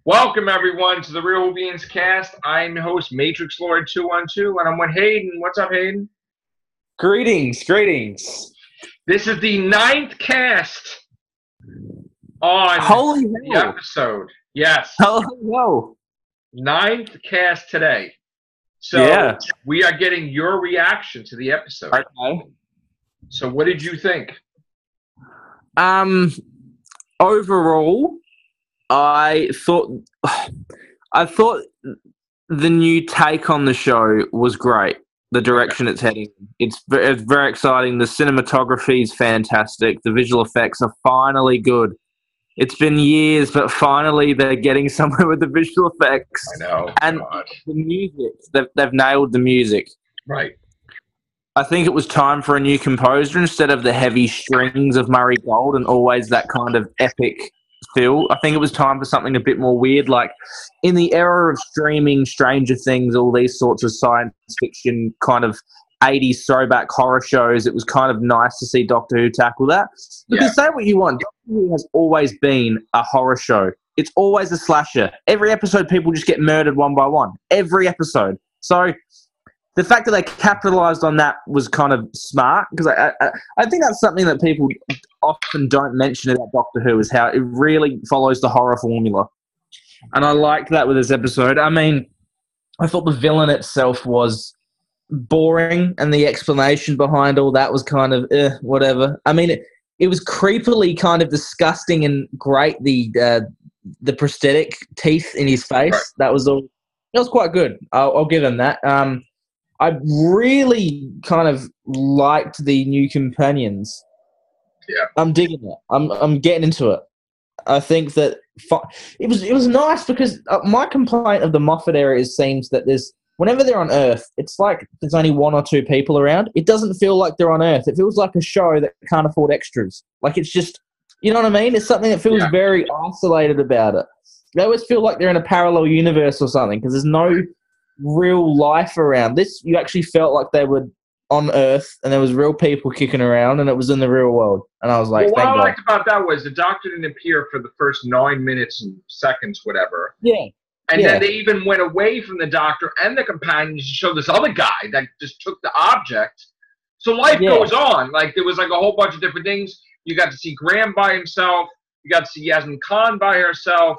Welcome, everyone, to the Real Whovians cast. I'm your host, Matrixlord212, and I'm with Hayden. What's up, Hayden? Greetings. This is the 9th cast on Holy the hell. episode. Yes. Holy hell. 9th cast today. So Yeah. we are getting your reaction to the episode. Okay. So what did you think? Overall, I thought the new take on the show was great. The direction it's heading. It's very exciting. The cinematography is fantastic. The visual effects are finally good. It's been years, but finally they're getting somewhere with the visual effects. I know. And God. the music. They've nailed the music. Right. I think it was time for a new composer instead of the heavy strings of Murray Gold and always that kind of epic feel. I think it was time for something a bit more weird. Like in the era of streaming, Stranger Things, all these sorts of science fiction kind of 80s throwback horror shows, it was kind of nice to see Doctor Who tackle that. Because say what you want, Doctor Who has always been a horror show. It's always a slasher. Every episode, people just get murdered one by one. Every episode. So the fact that they capitalized on that was kind of smart, because I think that's something that people often don't mention about Doctor Who, is how it really follows the horror formula. And I liked that with this episode. I mean, I thought the villain itself was boring, and the explanation behind all that was kind of whatever. I mean, it was creepily kind of disgusting and great, the prosthetic teeth in his face. Right. That was quite good. I'll give him that. I really kind of liked the new companions. Yeah, I'm digging it. I'm getting into it. I think that it was nice, because my complaint of the Moffat era seems that whenever they're on Earth, it's like there's only one or two people around. It doesn't feel like they're on Earth. It feels like a show that can't afford extras. Like it's just, you know what I mean? It's something that feels very isolated about it. They always feel like they're in a parallel universe or something, because there's no real life around. This, you actually felt like they were on Earth and there was real people kicking around and it was in the real world. And I was like, what I liked about that was the Doctor didn't appear for the first 9 minutes and seconds, whatever. Yeah. And then they even went away from the Doctor and the companions to show this other guy that just took the object. So life goes on. Like there was like a whole bunch of different things. You got to see Graham by himself. You got to see Yasmin Khan by herself.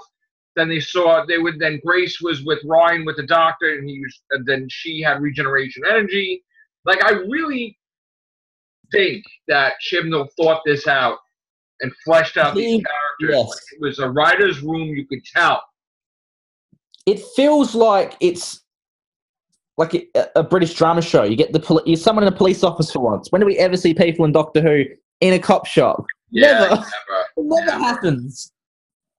Then then Grace was with Ryan with the Doctor, and then she had regeneration energy. Like, I really think that Chibnall thought this out and fleshed out these characters. Yes. Like, it was a writer's room, you could tell. It feels like it's like a British drama show. You get you're someone in a police office for once. When do we ever see people in Doctor Who in a cop shop? Yeah, Never happens.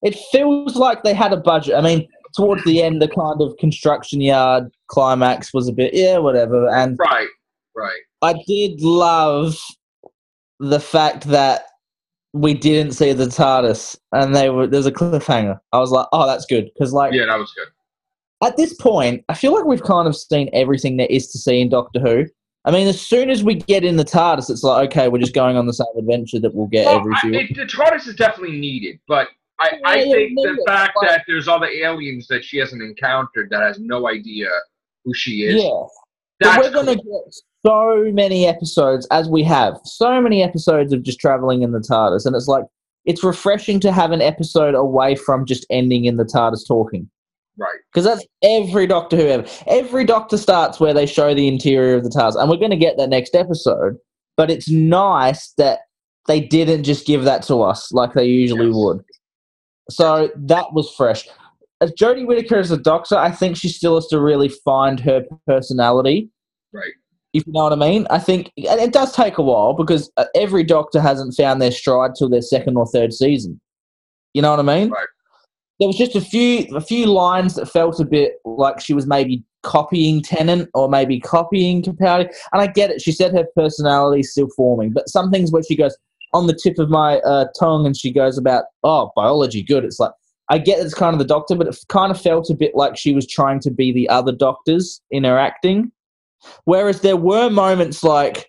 It feels like they had a budget. I mean, towards the end, the kind of construction yard climax was a bit, whatever. And right. I did love the fact that we didn't see the TARDIS, and there's a cliffhanger. I was like, oh, that's good, because that was good. At this point, I feel like we've kind of seen everything there is to see in Doctor Who. I mean, as soon as we get in the TARDIS, it's like, okay, we're just going on the same adventure that we'll get every few. The TARDIS is definitely needed, but I think the fact that there's other aliens that she hasn't encountered that has no idea who she is. Yeah. But we're going to get so many episodes, as we have, so many episodes of just traveling in the TARDIS. And it's like, it's refreshing to have an episode away from just ending in the TARDIS talking. Right. Because that's every Doctor Who ever. Every Doctor starts where they show the interior of the TARDIS. And we're going to get that next episode. But it's nice that they didn't just give that to us like they usually would. So that was fresh. As Jodie Whittaker as a Doctor, I think she still has to really find her personality. Right. If you know what I mean. I think it does take a while, because every Doctor hasn't found their stride till their second or third season. You know what I mean? Right. There was just a few lines that felt a bit like she was maybe copying Tennant or maybe copying Capaldi. And I get it. She said her personality is still forming. But some things where she goes, on the tip of my tongue, and she goes about, biology, good. It's like, I get it's kind of the Doctor, but it kind of felt a bit like she was trying to be the other Doctors in her acting. Whereas there were moments like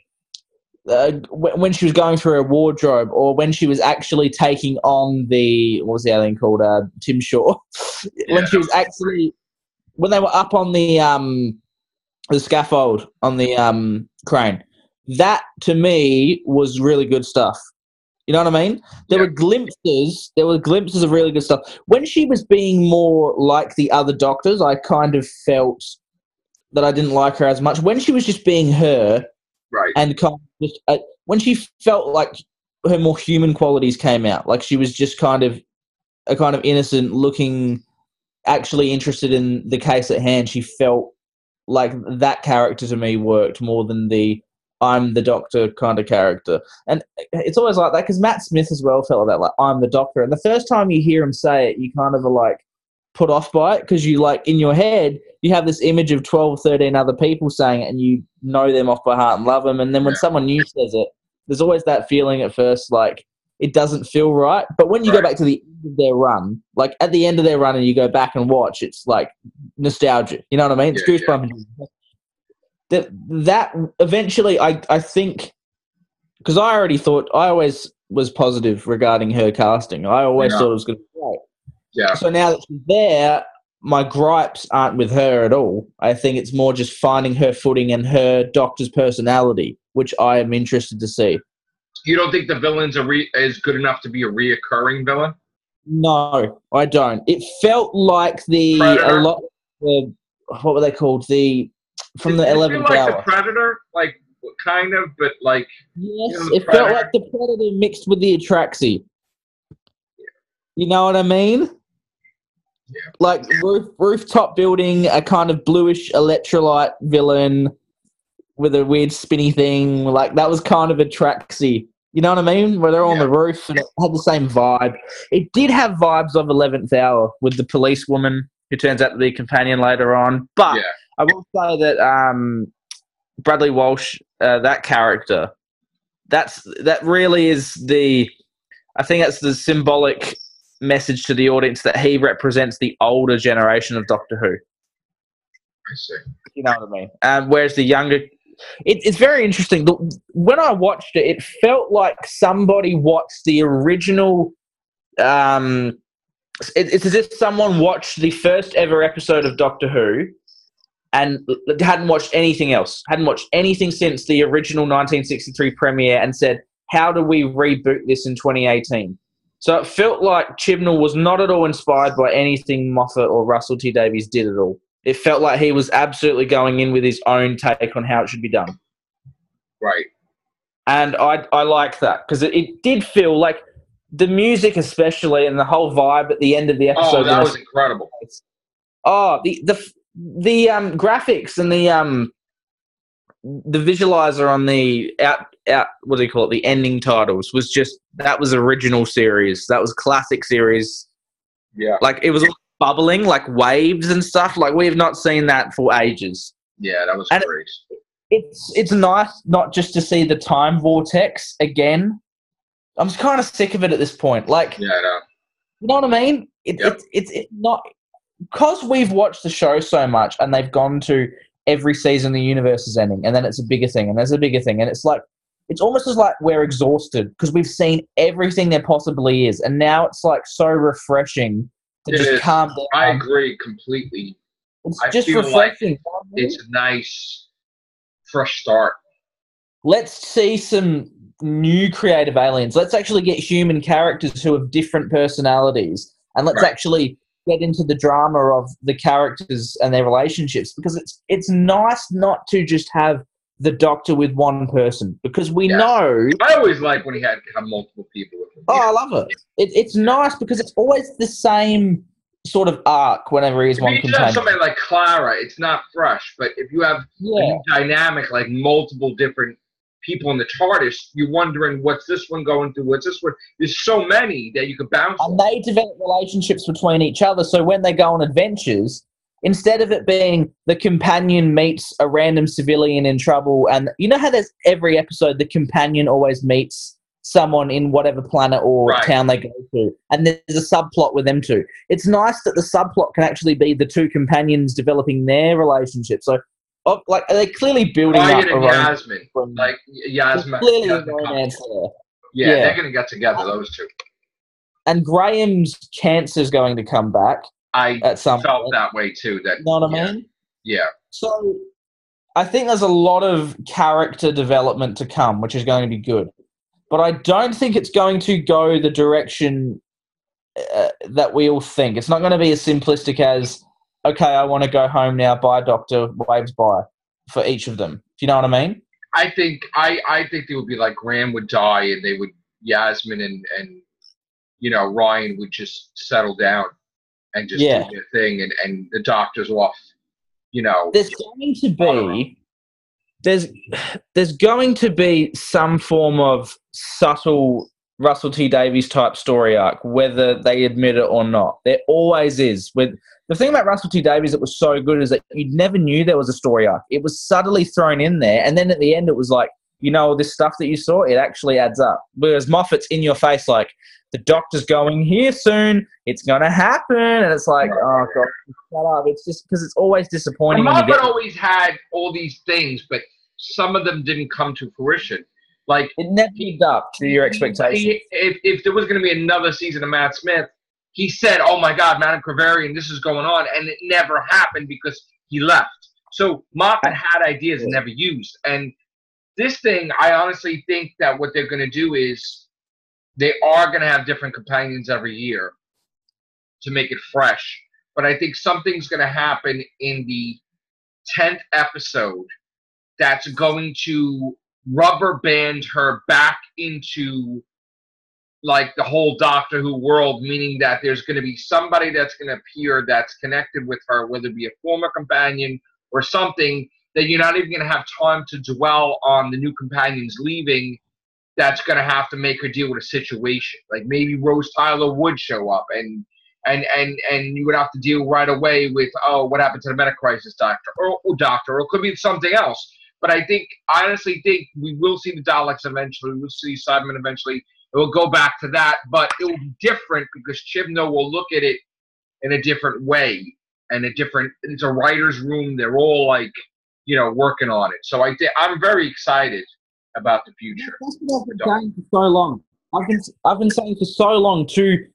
when she was going through her wardrobe, or when she was actually taking on what was the other thing called, Tim Shaw. when she was actually when they were up on the scaffold on the crane. That to me was really good stuff. You know what I mean? There were glimpses of really good stuff. When she was being more like the other doctors, I kind of felt that I didn't like her as much. When she was just being her, right, and kind of just, when she felt like her more human qualities came out, like she was just kind of a kind of innocent looking, actually interested in the case at hand, she felt like that character to me worked more than the I'm the doctor kind of character. And it's always like that because Matt Smith as well felt like that, like I'm the doctor. And the first time you hear him say it, you kind of are like put off by it because you like in your head, you have this image of 12, 13 other people saying it and you know them off by heart and love them. And then when someone new says it, there's always that feeling at first like it doesn't feel right. But when you go back to the end of their run, like at the end of their run and you go back and watch, it's like nostalgia. You know what I mean? It's goosebumps. That eventually, I think, because I always was positive regarding her casting. I always thought it was going to be great. Yeah. So now that she's there, my gripes aren't with her at all. I think it's more just finding her footing and her doctor's personality, which I am interested to see. You don't think the villains is good enough to be a reoccurring villain? No, I don't. It felt like what were they called? From the 11th hour. Like the Predator, like kind of, but like yes, it felt like the Predator mixed with the Atraxi. You know what I mean? Yeah. Like rooftop building, a kind of bluish electrolyte villain with a weird spinny thing. Like that was kind of Atraxi. You know what I mean? Where they're on the roof and it had the same vibe. It did have vibes of 11th Hour with the police woman who turns out to be a companion later on. But I will say that Bradley Walsh, that character, that really is I think that's the symbolic message to the audience that he represents the older generation of Doctor Who. I see. You know what I mean? Whereas the younger... It's very interesting. When I watched it, it felt like somebody watched the original... it's as if someone watched the first ever episode of Doctor Who and hadn't watched anything else, hadn't watched anything since the original 1963 premiere and said, how do we reboot this in 2018? So it felt like Chibnall was not at all inspired by anything Moffat or Russell T Davies did at all. It felt like he was absolutely going in with his own take on how it should be done. Right. And I like that because it did feel like the music especially and the whole vibe at the end of the episode. Oh, that was incredible. Oh, the graphics and the visualizer on the what do you call it? The ending titles that was original series. That was classic series. Yeah. Like it was all bubbling like waves and stuff. Like we have not seen that for ages. Yeah, that was great. It's nice not just to see the time vortex again. I'm kind of sick of it at this point. Like, yeah, I know. You know what I mean? It's not because we've watched the show so much and they've gone to every season the universe is ending and then it's a bigger thing and there's a bigger thing and it's like it's almost as like we're exhausted because we've seen everything there possibly is and now it's like so refreshing to just calm down. I agree completely. It's just refreshing. Like it's a nice fresh start. Let's see some new creative aliens. Let's actually get human characters who have different personalities and let's actually get into the drama of the characters and their relationships because it's nice not to just have the Doctor with one person because we know... I always like when he had multiple people with him. Oh, I love it. It's nice because it's always the same sort of arc whenever he's one companion. If you have somebody like Clara, it's not fresh, but if you have a new dynamic like multiple different people in the TARDIS, you're wondering what's this one going through, what's this one. There's so many that you could bounce and they develop relationships between each other, so when they go on adventures, instead of it being the companion meets a random civilian in trouble, and you know how there's every episode the companion always meets someone in whatever planet or town they go to, and there's a subplot with them two. It's nice that the subplot can actually be the two companions developing their relationship. So like they're clearly building up and Yasmin. Like Yasmin. Clearly a romance there. Yeah, they're going to get together, those two. And Graham's cancer is going to come back. I at some felt point. that way too. That, you know what I mean? Yeah. So I think there's a lot of character development to come, which is going to be good. But I don't think it's going to go the direction that we all think. It's not going to be as simplistic as, okay, I want to go home now, bye, doctor, waves bye, for each of them. Do you know what I mean? I think they would be like Graham would die, and they would Yasmin and Ryan would just settle down and just do their thing, and the doctor's off. There's going to be some form of subtle Russell T Davies type story arc, whether they admit it or not. There always is. The thing about Russell T Davies that was so good is that you never knew there was a story arc. It was subtly thrown in there, and then at the end it was like, this stuff that you saw, it actually adds up. Whereas Moffat's in your face like, the doctor's going here soon, it's going to happen, and it's like, oh, God, shut up. It's just because it's always disappointing. And Moffat always had all these things, but some of them didn't come to fruition. Like, it never lived up to your expectations. If there was going to be another season of Matt Smith, he said, oh my God, Madame Crevarian, this is going on, and it never happened because he left. So Moffat had ideas and never used. And this thing, I honestly think that what they're going to do is they are going to have different companions every year to make it fresh. But I think something's going to happen in the 10th episode that's going to rubber band her back into like the whole Doctor Who world, meaning that there's going to be somebody that's going to appear that's connected with her, whether it be a former companion or something, that you're not even going to have time to dwell on the new companions leaving. That's going to have to make her deal with a situation. Like maybe Rose Tyler would show up and you would have to deal right away with, oh, what happened to the Metacrisis Doctor or it could be something else. But I honestly think we will see the Daleks eventually. We'll see Cybermen eventually. It will go back to that, but it will be different because Chibnall will look at it in a different way and it's a writer's room. They're all like, working on it. So I'm very excited about the future. That's what I've been saying for so long. I've been saying for so long to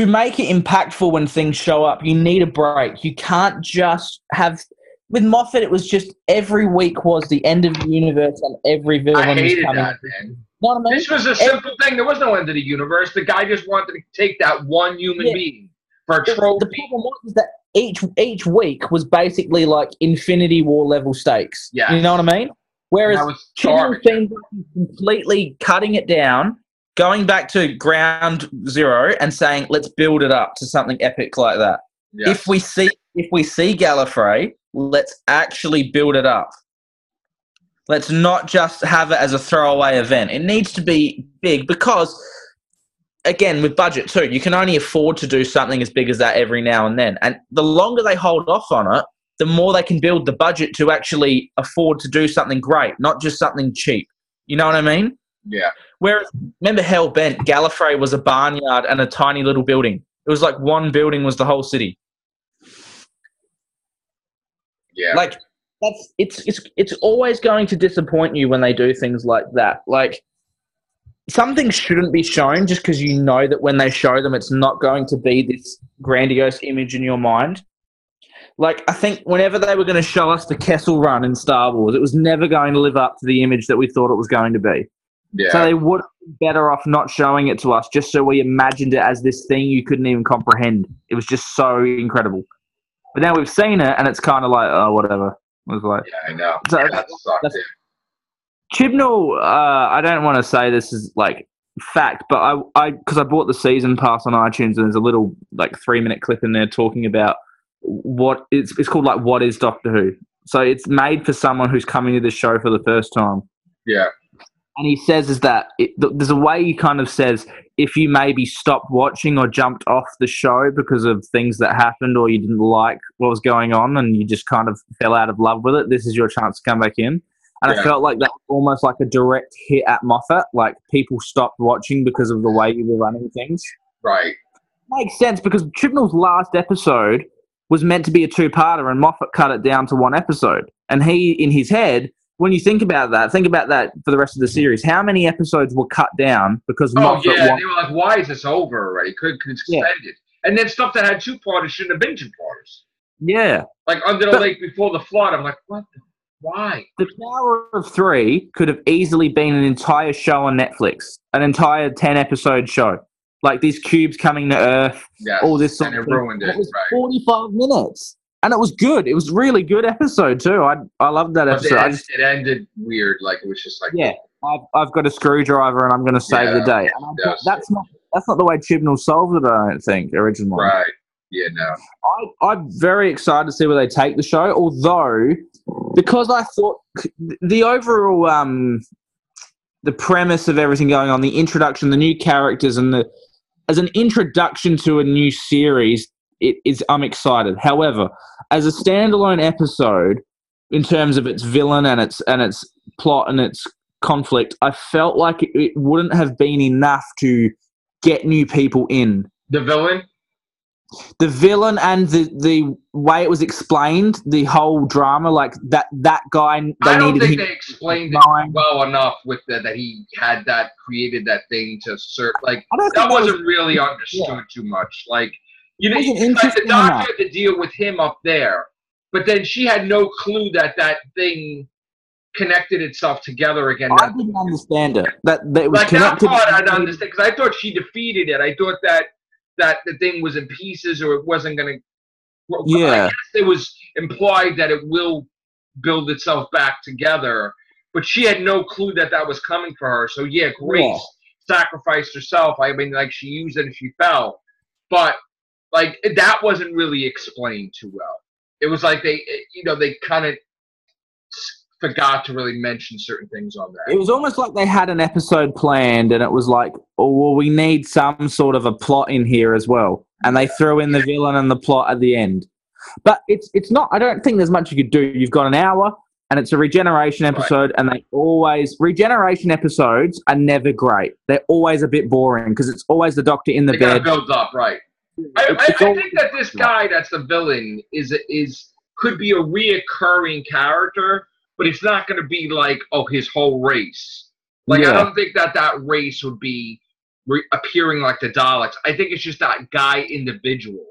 make it impactful when things show up, you need a break. You can't just have... With Moffat, it was just every week was the end of the universe and every villain I hated was coming. that, man. Know what I mean? This was a simple thing. There was no end of the universe. The guy just wanted to take that one human being for a trophy. The problem was that each week was basically like Infinity War level stakes. Yeah. You know what I mean? Whereas Chibnall seemed like completely cutting it down, going back to ground zero and saying, let's build it up to something epic like that. Yes. If we see Gallifrey, let's actually build it up. Let's not just have it as a throwaway event. It needs to be big because, again, with budget too, you can only afford to do something as big as that every now and then. And the longer they hold off on it, the more they can build the budget to actually afford to do something great, not just something cheap. You know what I mean? Yeah. Whereas, remember Hellbent, Gallifrey was a barnyard and a tiny little building. It was like one building was the whole city. Yeah. Like, it's always going to disappoint you when they do things like that. Like, some things shouldn't be shown just because you know that when they show them, it's not going to be this grandiose image in your mind. Like, I think whenever they were going to show us the Kessel Run in Star Wars, it was never going to live up to the image that we thought it was going to be. Yeah. So they would have been better off not showing it to us just so we imagined it as this thing you couldn't even comprehend. It was just so incredible. But now we've seen it, and it's kind of like, oh, whatever. It was like, yeah, I know. So that sucked. Chibnall, I don't want to say this is like fact, but because I bought the season pass on iTunes, and there's a little like 3-minute clip in there talking about what it's called, like, what is Doctor Who? So it's made for someone who's coming to this show for the first time. Yeah. And he says is that there's a way he kind of says if you maybe stopped watching or jumped off the show because of things that happened or you didn't like what was going on and you just kind of fell out of love with it, this is your chance to come back in. And I felt like that was almost like a direct hit at Moffat. Like, people stopped watching because of the way you were running things. Right. Makes sense, because Chibnall's last episode was meant to be a 2-parter and Moffat cut it down to 1 episode. And he, in his head, when you think about that for the rest of the series. How many episodes were cut down because Moffat... they were like, why is this over already? Could extend it. And then stuff that had two-parters shouldn't have been two-parters. Yeah. Like Under the Lake Before the Flood. I'm like, what? Why? The Tower of Three could have easily been an entire show on Netflix, an entire 10-episode show. Like these cubes coming to Earth, all this sort of thing. Ruined it. It was 45 minutes. And it was good. It was a really good episode too. I loved that episode. It ended weird. Like it was just like, yeah, I've got a screwdriver and I'm going to save the day. And that's not the way Chibnall solved it, I don't think, originally. Right. Yeah, no. I'm very excited to see where they take the show, although because I thought the overall the premise of everything going on, the introduction, the new characters, and as an introduction to a new series, I'm excited. However, as a standalone episode, in terms of its villain and its plot and its conflict, I felt like it wouldn't have been enough to get new people in. The villain and the way it was explained, the whole drama, like that guy. I don't think they explained it well enough with that he had created that thing to serve. Like that wasn't really understood too much. Like like the doctor had to deal with him up there, but then she had no clue that thing connected itself together again. I didn't understand it. That it was like connected. That part I'd understand because I thought she defeated it. I thought that the thing was in pieces or it wasn't going to. Yeah. I guess it was implied that it will build itself back together, but she had no clue that was coming for her. So yeah, Grace sacrificed herself. I mean, like she used it and she fell, but like that wasn't really explained too well. It was like they kind of forgot to really mention certain things on that. It was almost like they had an episode planned and it was like, oh, well, we need some sort of a plot in here as well. And they threw in the villain and the plot at the end. But it's not, I don't think there's much you could do. You've got an hour and it's a regeneration episode and regeneration episodes are never great. They're always a bit boring because it's always the doctor in the bed. Builds up, right. I think that this guy that's the villain could be a reoccurring character, but it's not going to be like, his whole race. Like, I don't think that race would be appearing like the Daleks. I think it's just that guy individual.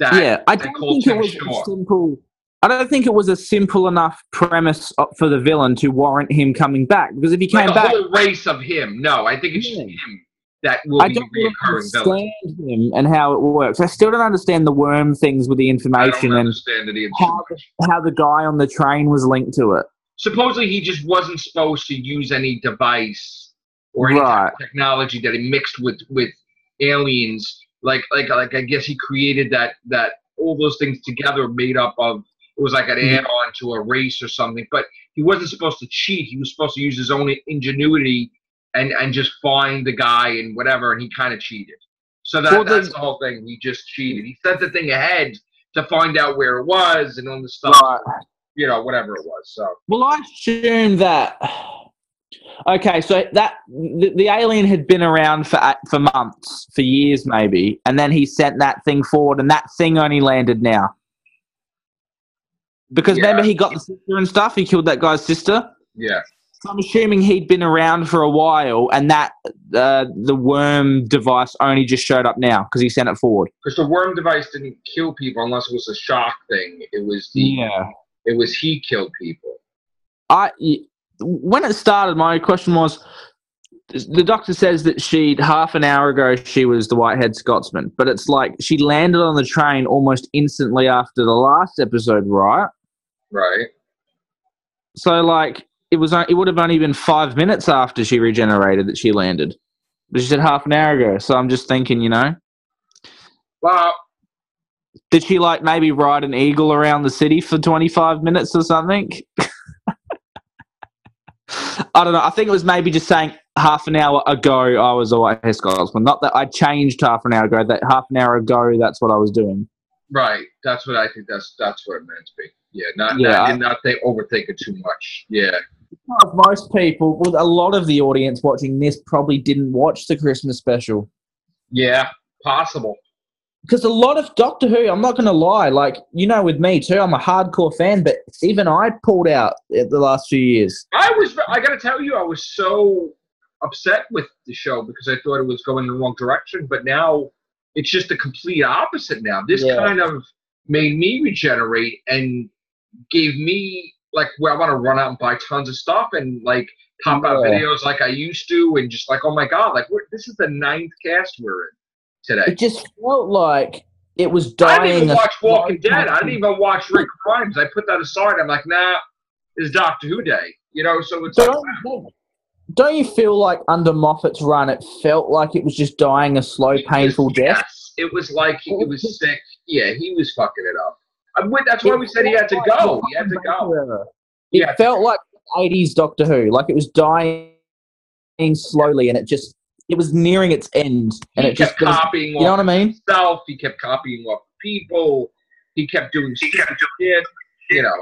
I don't think it was simple. I don't think it was a simple enough premise for the villain to warrant him coming back. Because if he came back, a whole race of him. No, I think it's just him that will be reoccurring villain. Him and how it works. I still don't understand the worm things with the information and how the guy on the train was linked to it. Supposedly, he just wasn't supposed to use any device or any type of technology that he mixed with aliens. Like I guess he created that all those things together made up of. It was like an add-on to a race or something. But he wasn't supposed to cheat. He was supposed to use his own ingenuity and just find the guy and whatever. And he kind of cheated. So that's the whole thing. He just cheated. He sent the thing ahead to find out where it was and all the stuff. Whatever it was. So. Well, I assume that. Okay, so that the alien had been around for months, for years maybe, and then he sent that thing forward, and that thing only landed now. Because remember, he got the sister and stuff. He killed that guy's sister. Yeah. So I'm assuming he'd been around for a while, and that the worm device only just showed up now because he sent it forward. Because the worm device didn't kill people unless it was a shock thing. It was It was he killed people. When it started, my question was, the doctor says that half an hour ago she was the Whitehead Scotsman, but it's like she landed on the train almost instantly after the last episode, right? Right. So like it would have only been 5 minutes after she regenerated that she landed, but she said half an hour ago. So I'm just thinking, Well. Did she like maybe ride an eagle around the city for 25 minutes or something? I don't know. I think it was maybe just saying half an hour ago I was a Whitehead Scotsman. Not that I changed half an hour ago. That half an hour ago that's what I was doing. Right. That's what I think. That's what it meant to be. Yeah. Not overthink it too much. Yeah. Most people, a lot of the audience watching this probably didn't watch the Christmas special. Yeah. Possible. Because a lot of Doctor Who, I'm not going to lie, like, with me too, I'm a hardcore fan, but even I pulled out the last few years. I got to tell you, I was so upset with the show because I thought it was going in the wrong direction, but now It's just the complete opposite now. This kind of made me regenerate and gave me like where I want to run out and buy tons of stuff and like pop out videos like I used to, and just like, oh my god, like this is the 9th cast we're in today. It just felt like it was dying. I didn't even watch Walking Dead. I didn't even watch Rick Grimes. I put that aside. I'm like, nah, it's Doctor Who day, you know. So it's don't you feel like under Moffat's run, it felt like it was just dying a slow, painful death? Yes, it was like he was sick. Yeah, he was fucking it up. That's why we said he had to go. He had to go. It felt like 80s Doctor Who. Like it was dying slowly, and it was nearing its end. And it just copying. You know what I mean? Himself. He kept copying off people. He kept doing shit. You know,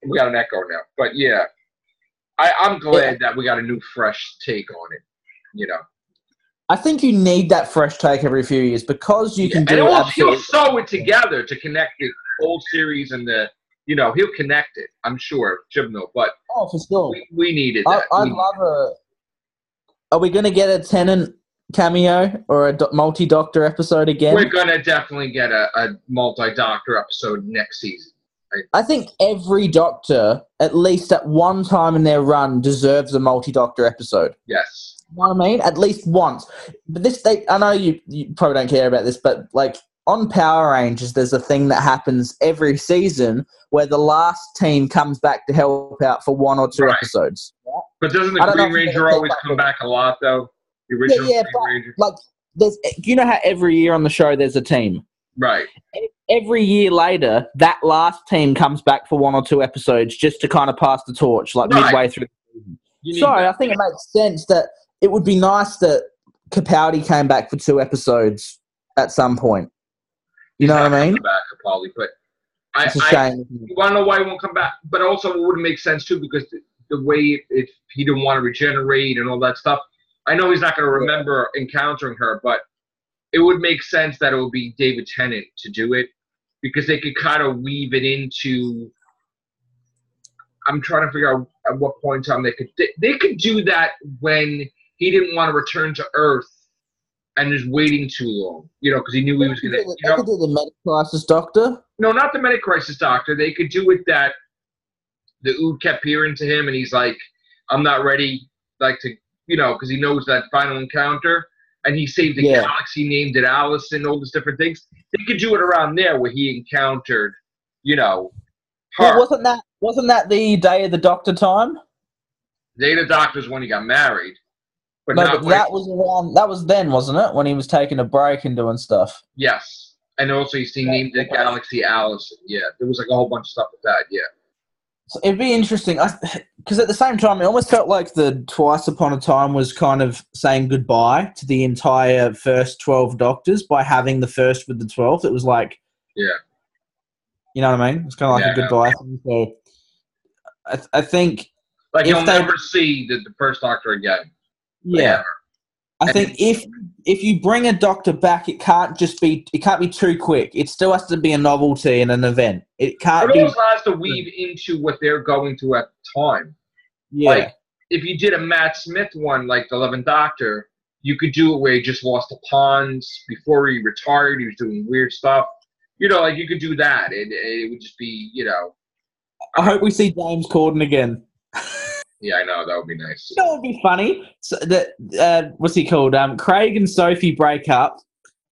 we got an echo now, but yeah. I'm glad that we got a new, fresh take on it. You know, I think you need that fresh take every few years because you can do. And he'll sew it together to connect the old series and the. You know, he'll connect it. I'm sure, Chibnall. But for sure, we needed that. I'd love a. Are we going to get a Tennant cameo or a multi-Doctor episode again? We're going to definitely get a multi-Doctor episode next season. I think every Doctor, at least at one time in their run, deserves a multi-Doctor episode. Yes. You know what I mean? At least once. But I know you probably don't care about this, but like on Power Rangers, there's a thing that happens every season where the last team comes back to help out for 1 or 2 episodes. But doesn't the Green Ranger always come back a lot, though? The original Green Ranger? Like, you know how every year on the show there's a team? Right. Every year later, that last team comes back for 1 or 2 episodes just to kind of pass the torch, like midway through the season. So I think it makes sense that it would be nice that Capaldi came back for 2 episodes at some point. You know what I mean? Back, Capaldi, but it's a shame. You want to know why he won't come back? But also, it wouldn't make sense too because the way if he didn't want to regenerate and all that stuff. I know he's not going to remember encountering her, but it would make sense that it would be David Tennant to do it because they could kind of weave it into. I'm trying to figure out at what point in time they could do that when he didn't want to return to Earth and is waiting too long, you know, because he knew he was going to. They could do the Meta-Crisis Doctor. No, not the Meta-Crisis Doctor. They could do it that the Ood kept peering to him, and he's like, "I'm not ready," like to, you know, because he knows that final encounter, and he saved the galaxy, named it Allison, all these different things. They could do it around there where he encountered, you know, her. Well, wasn't that the Day of the Doctor time? Day of the Doctor's when he got married. But that was then, wasn't it? When he was taking a break and doing stuff. Yes. And also he named the galaxy Allison. Yeah. There was like a whole bunch of stuff with that, yeah. So it'd be interesting, because at the same time, it almost felt like the Twice Upon a Time was kind of saying goodbye to the entire first 12 Doctors by having the first with the 12th. It was like... Yeah. You know what I mean? It's kind of like a goodbye thing. So I think... Like you'll never see the first Doctor again. Yeah, I think if you bring a Doctor back, it can't be too quick. It still has to be a novelty and an event. It can't. It also has to weave into what they're going through at the time. Yeah, like if you did a Matt Smith one, like the 11th Doctor, you could do it where he just lost the pawns before he retired. He was doing weird stuff. You know, like you could do that. It would just be, you know. I hope we see James Corden again. Yeah, I know. That would be nice. That would be funny. So what's he called? Craig and Sophie break up.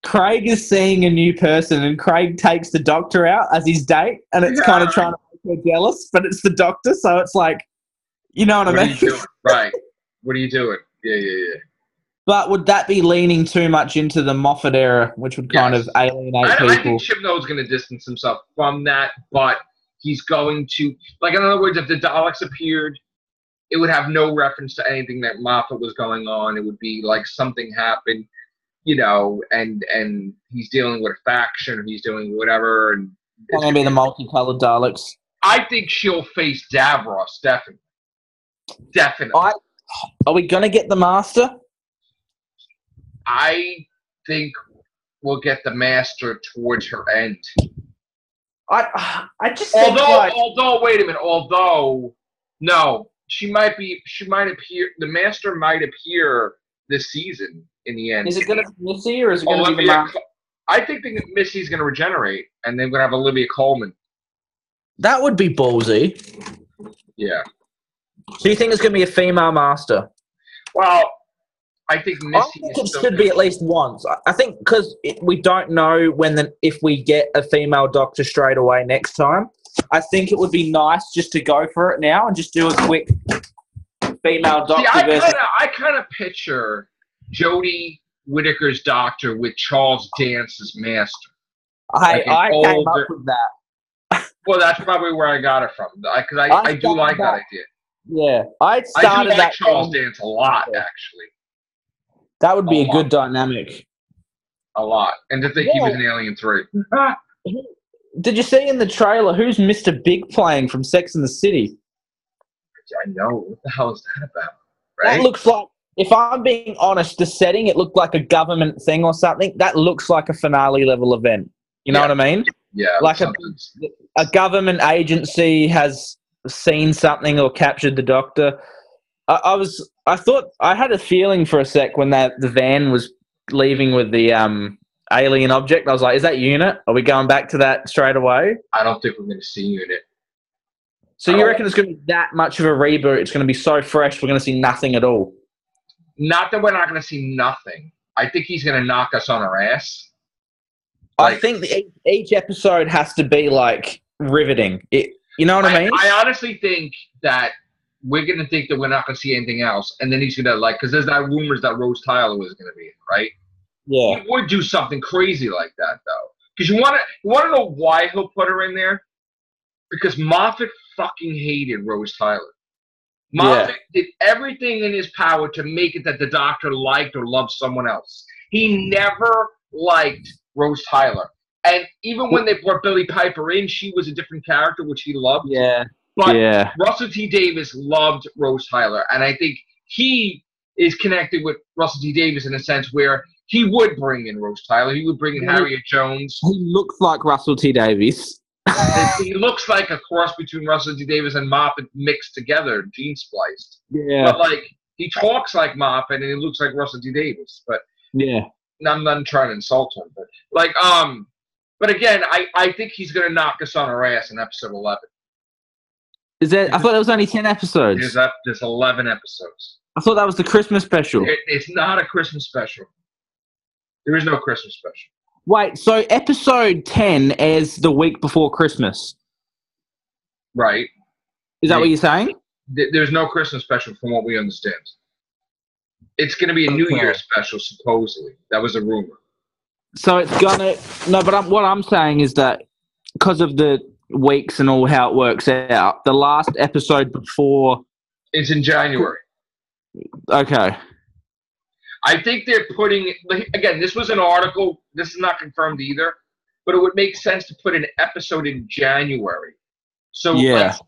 Craig is seeing a new person, and Craig takes the Doctor out as his date, and it's kind of trying to make her jealous, but it's the Doctor, so it's like, you know what I mean? Are you doing? Right. What are you doing? Yeah. But would that be leaning too much into the Moffat era, which would kind of alienate people? I think Chibnall's going to distance himself from that, but he's going to, like, in other words, if the Daleks appeared, it would have no reference to anything that Moffat was going on. It would be like something happened, you know, and he's dealing with a faction, or he's doing whatever. And it's going to be the multicolored Daleks. I think she'll face Davros, definitely. Definitely. Are we going to get the Master? I think we'll get the Master towards her end. I just although wait a minute, no. She might appear. The Master might appear this season in the end. Is it going to be Missy, or is it going to be the Master? I think Missy's going to regenerate, and they're going to have Olivia Colman. That would be ballsy. Yeah. So you think it's going to be a female master? Well, I think Missy it should be at least once. I think because we don't know if we get a female doctor straight away next time. I think it would be nice just to go for it now and just do a quick female doctor. See, I kind of picture Jodie Whittaker's doctor with Charles Dance's master. I came up with that. Well, that's probably where I got it from. Because I do like that idea. Yeah, I do like Charles Dance a lot, actually. That would be a good dynamic. A lot. And to think he was in Alien 3. Did you see in the trailer who's Mr. Big playing from Sex and the City? I know. What the hell is that about? Right? That looks like, if I'm being honest, the setting, it looked like a government thing or something. That looks like a finale level event. You know what I mean? Yeah. Like a government agency has seen something or captured the doctor. I thought I had a feeling for a sec when the van was leaving with the alien object. I was like, is that Unit? Are we going back to that straight away? I don't think we're going to see Unit. So you reckon it's going to be that much of a reboot? It's going to be so fresh we're going to see nothing at all? Not that we're not going to see nothing. I think he's going to knock us on our ass. I think each episode has to be like riveting. You know what I mean? I honestly think that we're going to think that we're not going to see anything else. And then he's going to, because there's that rumors that Rose Tyler was going to be in, right? Yeah. He would do something crazy like that, though. Because you want to know why he'll put her in there? Because Moffat fucking hated Rose Tyler. Moffat did everything in his power to make it that the Doctor liked or loved someone else. He never liked Rose Tyler. And even when they brought Billie Piper in, she was a different character, which he loved. Yeah. But Russell T. Davies loved Rose Tyler, and I think he is connected with Russell T. Davies in a sense where he would bring in Rose Tyler. He would bring in Harriet Jones. He looks like Russell T. Davies. He looks like a cross between Russell T. Davies and Moffat mixed together, gene spliced. Yeah. But, he talks like Moffat, and he looks like Russell T. Davies. But I'm not trying to insult him. But again, I think he's going to knock us on our ass in episode 11. I thought there was only 10 episodes. There's 11 episodes. I thought that was the Christmas special. It's not a Christmas special. There is no Christmas special. Wait, so episode 10 airs the week before Christmas? Right. Is that what you're saying? There's no Christmas special from what we understand. It's going to be a New Year's special, supposedly. That was a rumor. So it's going to... No, but what I'm saying is that because of the weeks and all how it works out, the last episode before... It's in January. Okay. I think they're putting... Again, this was an article. This is not confirmed either. But it would make sense to put an episode in January. So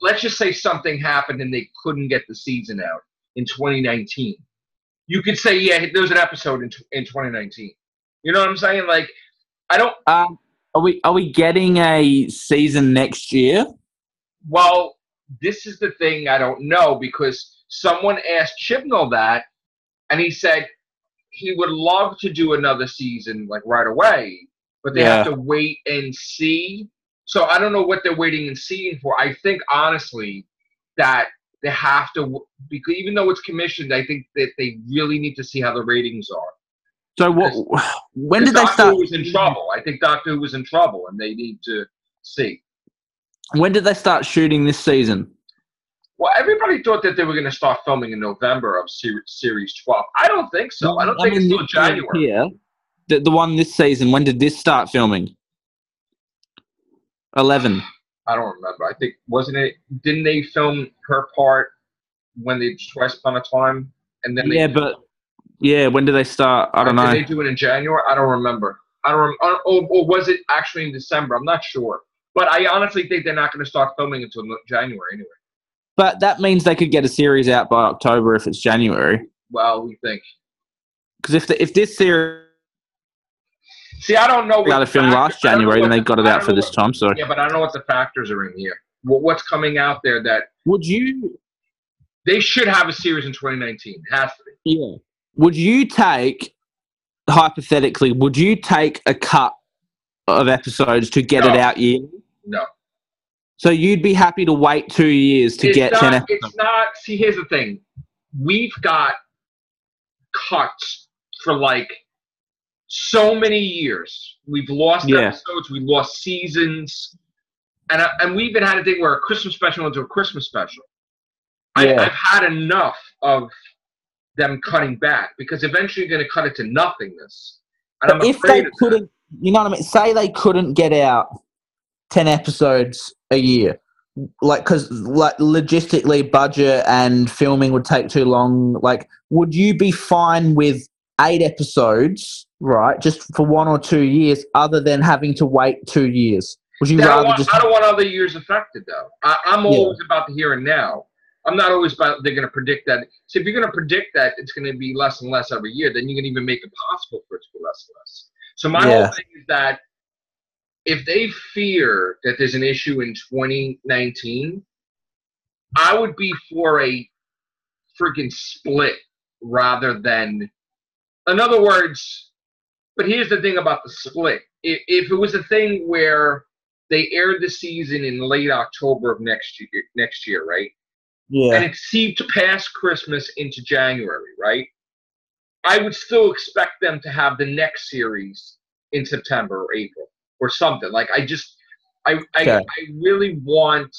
let's just say something happened and they couldn't get the season out in 2019. You could say, there's an episode in 2019. You know what I'm saying? I don't... Are we getting a season next year? Well, this is the thing I don't know, because someone asked Chibnall that, and he said he would love to do another season right away, but they have to wait and see. So I don't know what they're waiting and seeing for. I think honestly that they have to, because even though it's commissioned, I think that they really need to see how the ratings are. So when did they start? Doctor Who was in trouble. I think Doctor Who was in trouble, and they need to see. When did they start shooting this season? Well, everybody thought that they were going to start filming in November of Series 12. I don't think so. I don't think it's until January. Here, the one this season, when did this start filming? 11. I don't remember. I think, didn't they film her part when they Twice Upon a Time? And then when did they start? I don't know. Did they do it in January? I don't remember. Or was it actually in December? I'm not sure. But I honestly think they're not going to start filming until January anyway. But that means they could get a series out by October if it's January. Well, we think. Because if this series... See, I don't know. They got to film last January, then they got it out for this time. So yeah, but I don't know what the factors are in here. What's coming out there that... They should have a series in 2019. It has to be. Yeah. Would you take, hypothetically, a cut of episodes to get it out yearly? No. So you'd be happy to wait 2 years to get 10 episodes? It's not. See, here's the thing. We've got cuts for like so many years. We've lost episodes. We've lost seasons. And we even had a thing where a Christmas special went to a Christmas special. I've had enough of them cutting back because eventually you're going to cut it to nothingness. And I'm afraid of that. You know what I mean? Say they couldn't get out 10 episodes a year, like, because like logistically budget and filming would take too long. Like, would you be fine with 8 episodes, right, just for 1 or 2 years, other than having to wait 2 years? Would you rather just? I don't want other years affected though. I'm always about the here and now. I'm not always about they're going to predict that. So if you're going to predict that it's going to be less and less every year, then you can even make it possible for it to be less and less. So my whole thing is that if they fear that there's an issue in 2019, I would be for a freaking split rather than, in other words, but here's the thing about the split. If it was a thing where they aired the season in late October of next year, right? Yeah. And it seemed to pass Christmas into January, right? I would still expect them to have the next series in September or April or something. Like I really want.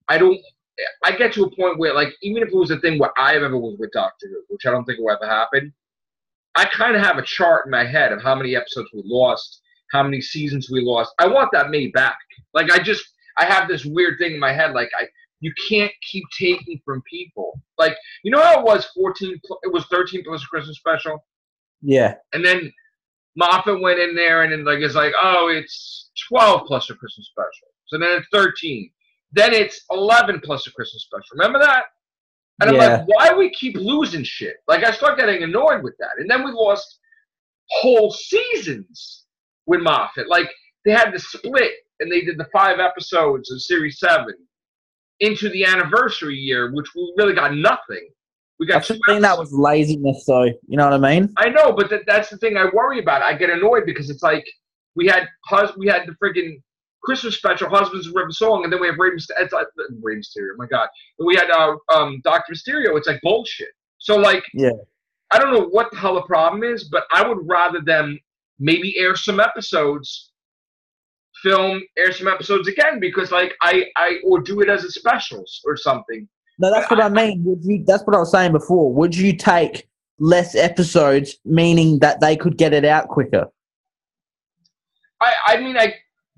I get to a point where, like, even if it was a thing where I ever was with Doctor Who, which I don't think will ever happen, I kind of have a chart in my head of how many episodes we lost, how many seasons we lost. I want that made back. Like I have this weird thing in my head. Like you can't keep taking from people. Like, you know how it was 14? It was 13 plus a Christmas special. Yeah. And then Moffat went in there and then it's like, oh, it's 12 plus a Christmas special. So then it's 13. Then it's 11 plus a Christmas special. Remember that? And I'm like, why do we keep losing shit? Like, I start getting annoyed with that. And then we lost whole seasons with Moffat. Like, they had the split and they did the 5 episodes of Series 7 into the anniversary year, which we really got nothing. We got. I think that was laziness, though. You know what I mean? I know, but that's the thing I worry about. I get annoyed because it's like we had the friggin' Christmas special, Husbands of River Song, and then we have Rey Mysterio. It's like Rey Mysterio. Oh my God, and we had Dr. Mysterio. It's like bullshit. So like, I don't know what the hell the problem is, but I would rather them maybe air some episodes. Air some episodes again because or do it as a specials or something. No, that's what I mean. That's what I was saying before. Would you take less episodes, meaning that they could get it out quicker?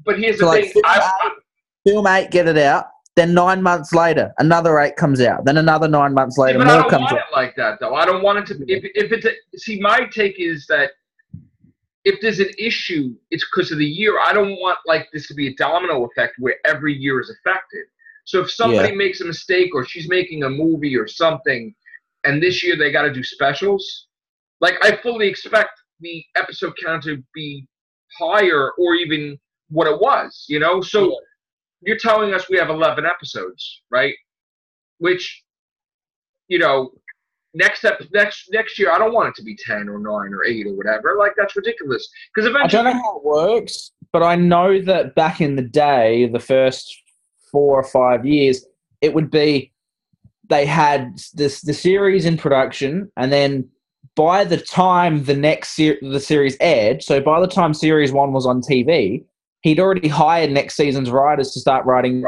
But here's the thing. Film 8, get it out. Then 9 months later, another 8 comes out. Then another 9 months later, but more I don't comes want out. it like that, though. I don't want it to. If it's see, my take is that if there's an issue, it's because of the year. I don't want this to be a domino effect where every year is affected. So if somebody makes a mistake or she's making a movie or something, and this year they got to do specials, I fully expect the episode count to be higher or even what it was, you know? So you're telling us we have 11 episodes, right? Which, you know, next year I don't want it to be 10 or 9 or 8 or whatever. That's ridiculous. Because eventually, I don't know how it works, but I know that back in the day, the first 4 or 5 years, it would be they had the series in production, and then by the time the series aired, so by the time Series 1 was on TV, he'd already hired next season's writers to start writing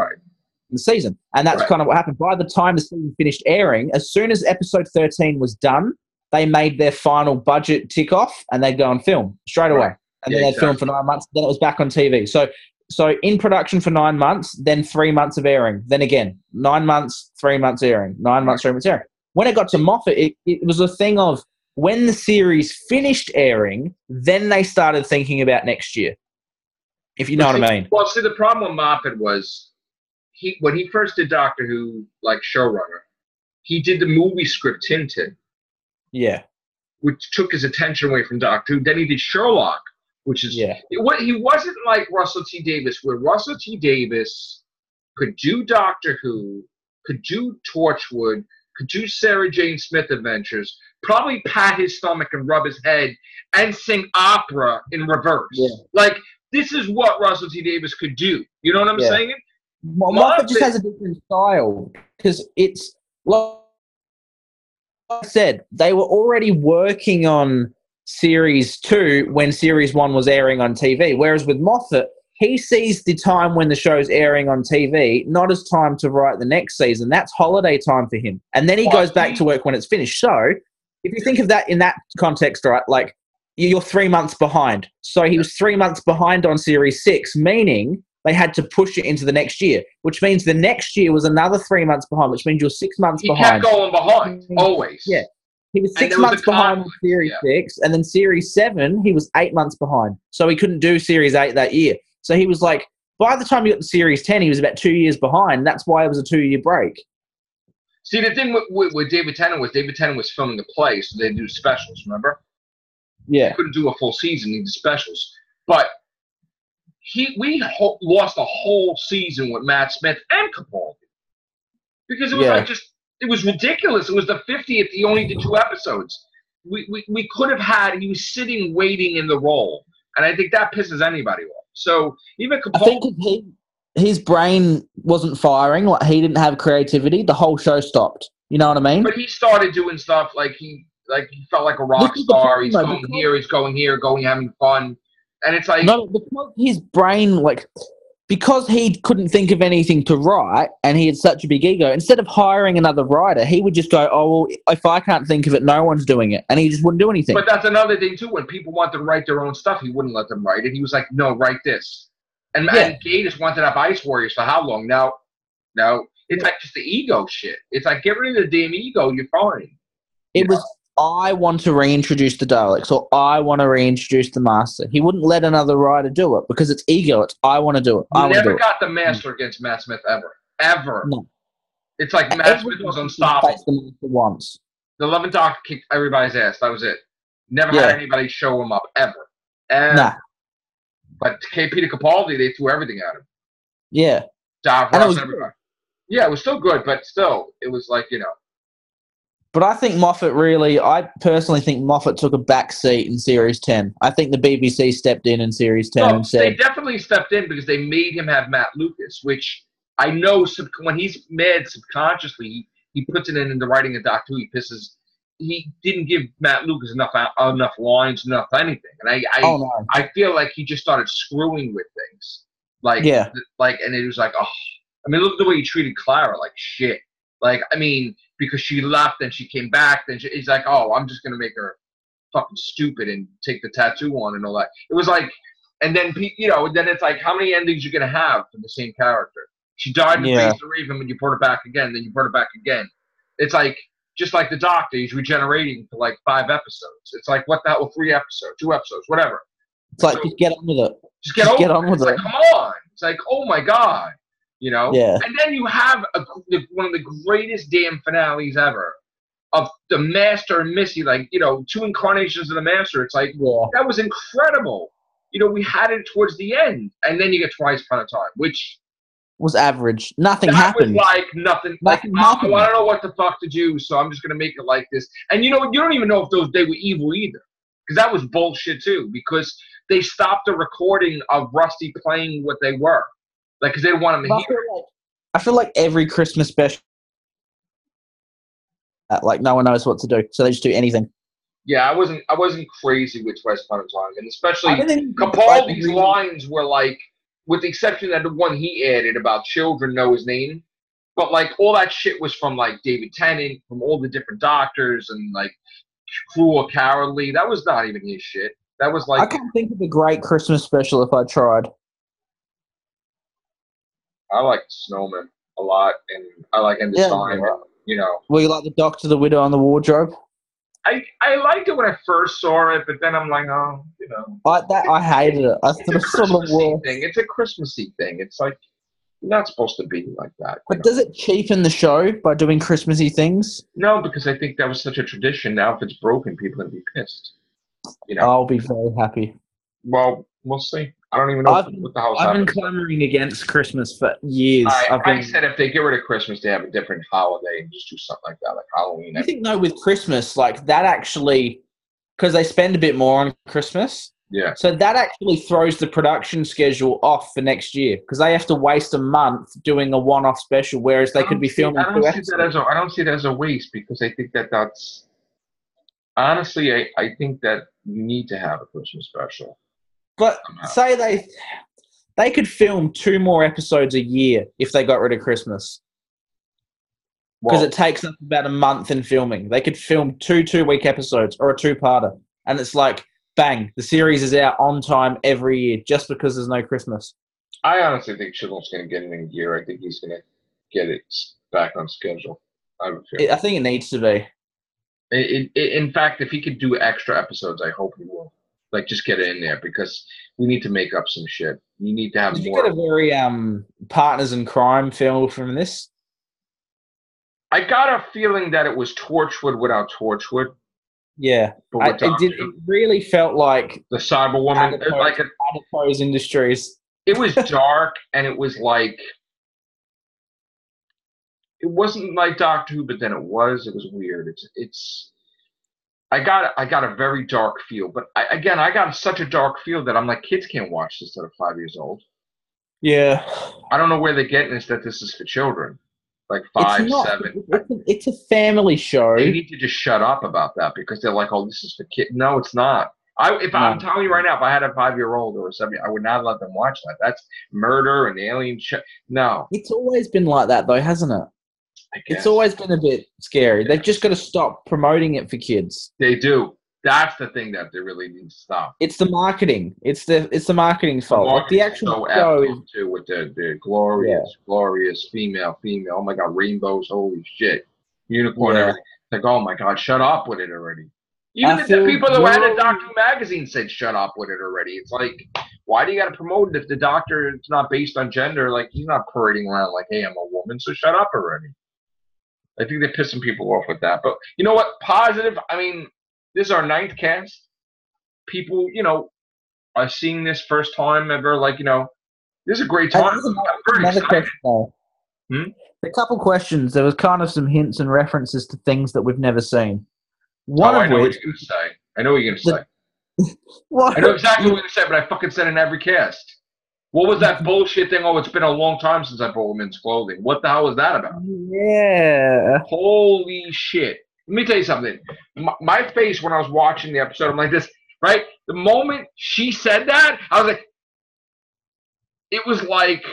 the season. And that's kind of what happened. By the time the season finished airing, as soon as episode 13 was done, they made their final budget tick off and they'd go and film straight away. And then they'd film for 9 months. Then it was back on TV. So in production for 9 months, then 3 months of airing. Then again, 9 months, 3 months airing. 9 months, 3 months airing. When it got to Moffat, it was a thing of when the series finished airing, then they started thinking about next year. If you know what I mean. Well, see, the problem with Moffat was when he first did Doctor Who, showrunner, he did the movie script Tintin. Yeah. Which took his attention away from Doctor Who. Then he did Sherlock, which is he wasn't like Russell T Davies, where Russell T Davies could do Doctor Who, could do Torchwood, could do Sarah Jane Smith Adventures, probably pat his stomach and rub his head and sing opera in reverse. Yeah. this is what Russell T Davies could do. You know what I'm saying? Moffat just has a different style because it's like I said, they were already working on Series 2 when Series 1 was airing on TV. Whereas with Moffat, he sees the time when the show's airing on TV not as time to write the next season. That's holiday time for him. And then he goes back to work when it's finished. So if you think of that in that context, right, like you're 3 months behind. So he was 3 months behind on Series 6, meaning they had to push it into the next year, which means the next year was another 3 months behind, which means you're 6 months behind. He kept going behind, always. Yeah. He was 6 months behind on Series 6, and then Series 7, he was 8 months behind. So he couldn't do Series 8 that year. So he was like, by the time he got to Series 10, he was about 2 years behind. That's why it was a 2-year break. See, the thing with David Tennant was filming the play, so they do specials, remember? Yeah. He couldn't do a full season, he did specials. But we lost a whole season with Matt Smith and Capaldi. Because it was it was ridiculous. It was the 50th, he only did 2 episodes. We could have had, he was sitting waiting in the role. And I think that pisses anybody off. So even Capaldi, I think if his brain wasn't firing, like he didn't have creativity, the whole show stopped. You know what I mean? But he started doing stuff like he felt like a rock star. He's going here, he's going here, having fun. And it's like, no, because his brain, like, because he couldn't think of anything to write and he had such a big ego, instead of hiring another writer, he would just go, oh, well, if I can't think of it, no one's doing it. And he just wouldn't do anything. But that's another thing, too. When people wanted to write their own stuff, he wouldn't let them write it. He was like, no, write this. And Gatiss wanted to have Ice Warriors for how long? Now, it's like just the ego shit. It's like, get rid of the damn ego, you're fine. It was, I want to reintroduce the Daleks, or I want to reintroduce the Master. He wouldn't let another writer do it because it's ego. It's, I want to do it. I never got the Master against Matt Smith ever. Ever. No. It's like Matt Smith was unstoppable. The Master once. The 11th Doctor kicked everybody's ass. That was it. Never had anybody show him up, ever. Nah. But Peter Capaldi, they threw everything at him. Yeah. Davros, everybody. Yeah, it was still good, but still, it was like, But I think I personally think Moffat took a back seat in Series 10. I think the BBC stepped in Series 10 and said... They definitely stepped in because they made him have Matt Lucas, which I know when he's mad subconsciously, he puts it in the writing of Doctor Who. He didn't give Matt Lucas enough lines, enough anything. And I feel like he just started screwing with things. And it was like, oh... I mean, look at the way he treated Clara, like shit. Like, I mean, because she left and she came back, then he's like, oh, I'm just going to make her fucking stupid and take the tattoo on and all that. It was like, and then, then it's like, how many endings you going to have for the same character? She died in Face the Raven, but you brought her back again, then you brought her back again. It's like, just like the Doctor, he's regenerating for like 5 episodes. It's like, what the hell, 3 episodes, 2 episodes, whatever. It's like, just get on with it. Just get on with it. Like, come on. It's like, oh my God. Yeah. And then you have one of the greatest damn finales ever of the Master and Missy, like, 2 incarnations of the Master. It's like, that was incredible. We had it towards the end. And then you get Twice Upon a Time, which was average. Nothing happened. Was like nothing. I want to know what the fuck to do, so I'm just going to make it like this. And you don't even know if they were evil either. Because that was bullshit too. Because they stopped the recording of Rusty playing what they were. Like, because they didn't want him to hear. I feel like every Christmas special, like no one knows what to do, so they just do anything. Yeah, I wasn't crazy with Twice Upon a Time, and especially Capaldi's lines were like, with the exception of the one he added about children know his name, but like all that shit was from like David Tennant, from all the different Doctors, and like Cruel Cowardly. That was not even his shit. That was like, I can't think of a great Christmas special if I tried. I like Snowman a lot, and I like End of Time. Well, you like the Doctor, the Widow, and the Wardrobe? I liked it when I first saw it, but then I'm like, I hated it. I thought it was sort of thing. It's a Christmassy thing. It's like, you're not supposed to be like that. But does it cheapen the show by doing Christmassy things? No, because I think that was such a tradition. Now, if it's broken, people are going to be pissed. I'll be very happy. Well, we'll see. I don't even know what the hell's happening. I've been clamoring against Christmas for years. I said if they get rid of Christmas, they have a different holiday and just do something like that, like Halloween. I think, with Christmas, like that actually, because they spend a bit more on Christmas, Yeah. So that actually throws the production schedule off for next year because they have to waste a month doing a one-off special, whereas they could be filming two episodes. I don't see that as a waste because I think that's honestly, I think that you need to have a Christmas special. But say they could film 2 more episodes a year if they got rid of Christmas. Because it takes up about a month in filming. They could film 2-week episodes or a 2-parter. And it's like, bang, the series is out on time every year just because there's no Christmas. I honestly think Chibnall's going to get it in a year. I think he's going to get it back on schedule. I think it needs to be. In fact, if he could do extra episodes, I hope he will. Like, just get it in there because we need to make up some shit. We need to have more. You get a very partners in crime feel from this. I got a feeling that it was Torchwood without Torchwood. Yeah, it really felt like the Cyberwoman, like Adipose Industries. It was dark, and it was like it wasn't like Doctor Who, but then it was. It was weird. I got a very dark feel, but I got such a dark feel that I'm like, kids can't watch this that are 5 years old. Yeah, I don't know where they're getting this that this is for children. Like 5, 7. It's a family show. They need to just shut up about that because they're like, "Oh, this is for kids." No, it's not. I'm telling you right now, if I had a 5-year-old or a 7, I would not let them watch that. That's murder and alien shit. No, it's always been like that, though, hasn't it? It's always been a bit scary. They've just got to stop promoting it for kids. They do. That's the thing that they really need to stop. It's the marketing. It's the marketing's fault. Like the actual show is too with the glorious female. Oh my God, rainbows! Holy shit, unicorn! Everything. Like, oh my God, shut up with it already. Even the people that had a Doctor Who magazine said, "Shut up with it already." It's like, why do you got to promote it if the Doctor is not based on gender? Like, he's not parading around like, "Hey, I'm a woman," so shut up already. I think they're pissing people off with that. But you know what? Positive. I mean. This is our 9th cast. People, are seeing this first time ever. Like, this is a great time. I'm very excited. A couple questions. There was kind of some hints and references to things that we've never seen. I know what you're going to say. I know what you're going to say. I know exactly what you're going to say, but I fucking said in every cast. What was that bullshit thing? Oh, it's been a long time since I bought women's clothing. What the hell was that about? Yeah. Holy shit. Let me tell you something. My face when I was watching the episode, I'm like this, right? The moment she said that, I was like, it was like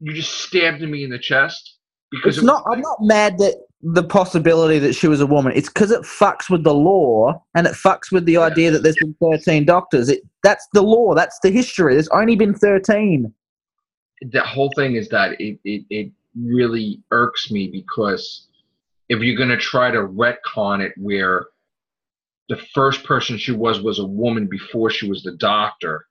you just stabbed me in the chest. Because I'm not mad that the possibility that she was a woman. It's because it fucks with the law and it fucks with the idea that there's been 13 doctors. That's the law. That's the history. There's only been 13. The whole thing is that it really irks me because if you're going to try to retcon it where the first person she was a woman before she was the doctor,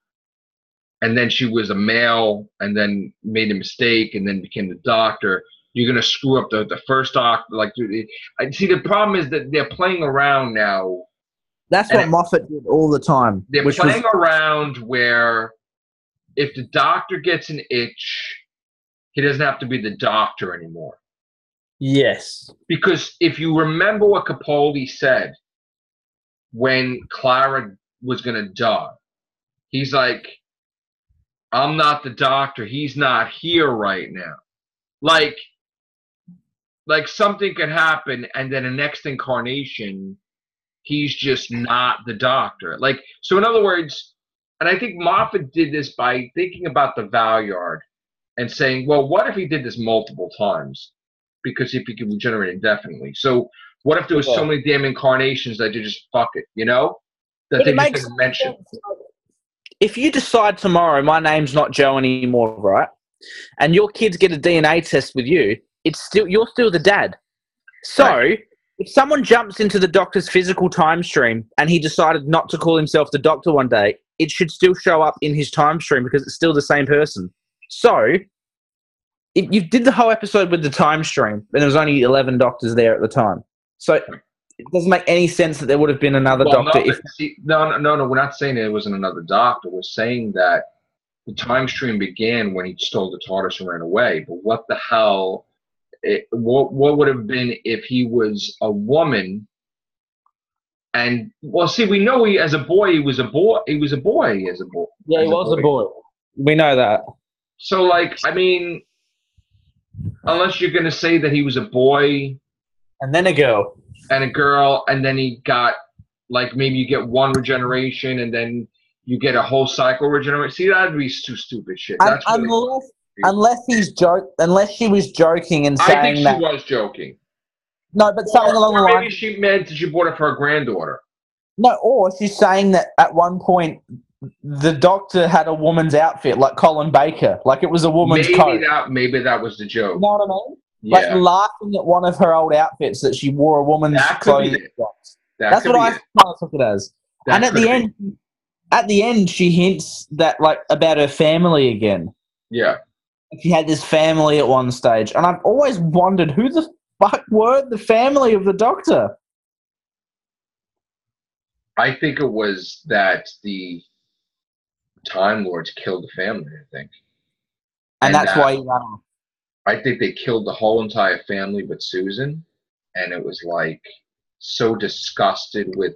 and then she was a male and then made a mistake and then became the doctor, you're going to screw up the first doctor. Like, I see the problem is that they're playing around now. That's what Moffat did all the time. They're playing around where if the doctor gets an itch, he doesn't have to be the doctor anymore. Yes. Because if you remember what Capaldi said when Clara was going to die, he's like, I'm not the doctor. He's not here right now. Like something could happen and then the next incarnation, he's just not the doctor. Like, so in other words, and I think Moffat did this by thinking about the Valyard and saying, well, what if he did this multiple times? Because if he could regenerate indefinitely. So what if there was so many damn incarnations that you just fuck it, That they just didn't mention. If you decide tomorrow my name's not Joe anymore, right? And your kids get a DNA test with you, you're still the dad. So if someone jumps into the doctor's physical time stream and he decided not to call himself the doctor one day, it should still show up in his time stream because it's still the same person. So you did the whole episode with the time stream, and there was only 11 doctors there at the time. So it doesn't make any sense that there would have been another doctor. No, we're not saying there wasn't another doctor. We're saying that the time stream began when he stole the TARDIS and ran away. But what the hell? What would have been if he was a woman And well, see, we know he was a boy. He was a boy. Yeah, he was a boy. We know that. So, like, I mean, unless you're gonna say that he was a boy and then a girl, and then he got like maybe you get one regeneration and then you get a whole cycle regeneration. See, that'd be too stupid shit. That's unless she was joking and saying I think that she was joking. No, but something along the line. Maybe she meant that she bought it for her granddaughter. No, or she's saying that at one point the doctor had a woman's outfit, like Colin Baker, like it was a woman's coat. Maybe that was the joke. You know what I mean? Yeah. Like laughing at one of her old outfits that she wore a woman's clothing. That's what I kind of took it as. And at the end, she hints that like about her family again. Yeah. She had this family at one stage, and I've always wondered who the fuck were the family of the doctor. I think it was that the Time Lords killed the family, I think. And that's why he ran off. I think they killed the whole entire family but Susan. And it was like so disgusted with,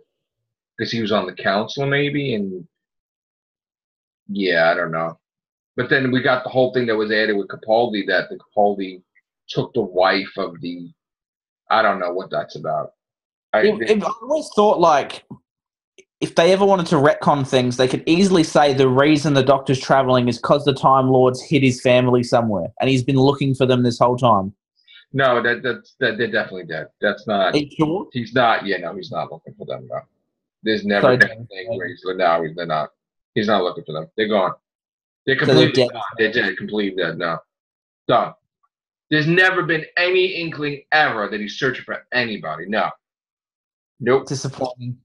because he was on the council maybe. And yeah, I don't know. But then we got the whole thing that was added with Capaldi, that the Capaldi took the wife of the, I don't know what that's about. I always thought like, if they ever wanted to retcon things, they could easily say the reason the Doctor's traveling is because the Time Lords hid his family somewhere, and he's been looking for them this whole time. No, they're definitely dead. That's not. Are you sure? He's not. Yeah, no, he's not looking for them. No, there's never been anything where he's now. They're not. He's not looking for them. They're gone. They're completely dead. They're dead. Completely dead. No, done. There's never been any inkling ever that he's searching for anybody. No. Nope. Disappointing.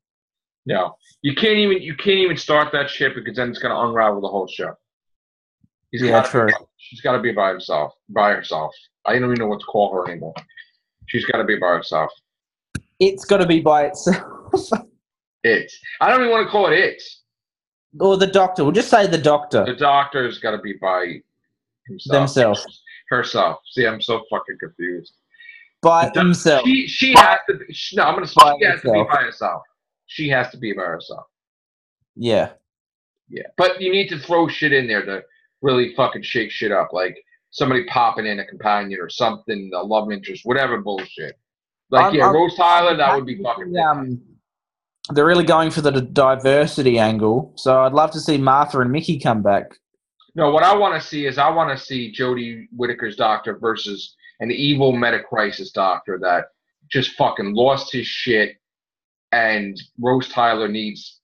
No, you can't even start that shit because then it's gonna unravel the whole show. She's got to be by herself. I don't even know what to call her anymore. She's got to be by herself. It's got to be by itself. I don't even want to call it it. Or the Doctor. We'll just say the Doctor. The Doctor's got to be by themselves. Herself. See, I'm so fucking confused. By themselves. She has to be. No, I'm gonna say she has to be by herself. She has to be by herself. Yeah. Yeah. But you need to throw shit in there to really fucking shake shit up. Like somebody popping in a companion or something, a love interest, whatever bullshit. Like, Rose Tyler, that would be fucking they're really going for the diversity angle. So I'd love to see Martha and Mickey come back. No, what I want to see is Jodie Whittaker's Doctor versus an evil meta-crisis Doctor that just fucking lost his shit. And Rose Tyler needs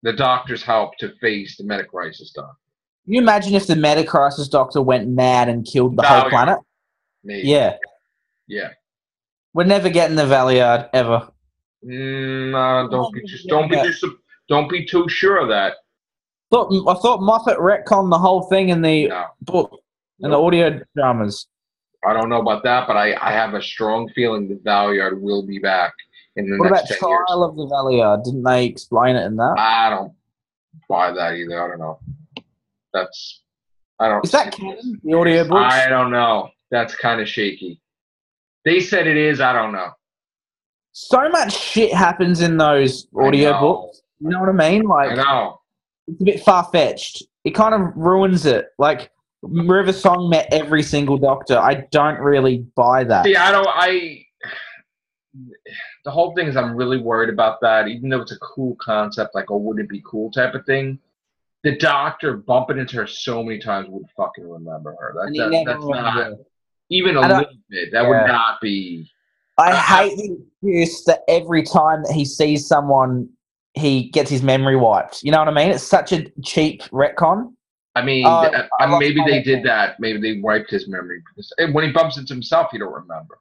the Doctor's help to face the Meta-Crisis Doctor. Can you imagine if the Meta-Crisis Doctor went mad and killed the whole planet? Maybe. Yeah. Yeah. We're never getting the Valiard ever. No, don't be too sure of that. I thought Moffat retconned the whole thing in the book and the audio dramas. I don't know about that, but I have a strong feeling the Valiard will be back. What about Trial of the Valiard? Didn't they explain it in that? I don't buy that either. I don't know. Is that canon? The audio books? I don't know. That's kind of shaky. They said it is. I don't know. So much shit happens in those audio books. You know what I mean? Like, I know. It's a bit far-fetched. It kind of ruins it. Like, River Song met every single Doctor. I don't really buy that. See, the whole thing is I'm really worried about that, even though it's a cool concept, like, oh, would it be cool type of thing. The Doctor bumping into her so many times would fucking remember her. That's not, even a little bit, that would not be... I hate the excuse that every time that he sees someone, he gets his memory wiped. You know what I mean? It's such a cheap retcon. I mean, maybe they did that. Maybe they wiped his memory. Because when he bumps into himself, he don't remember.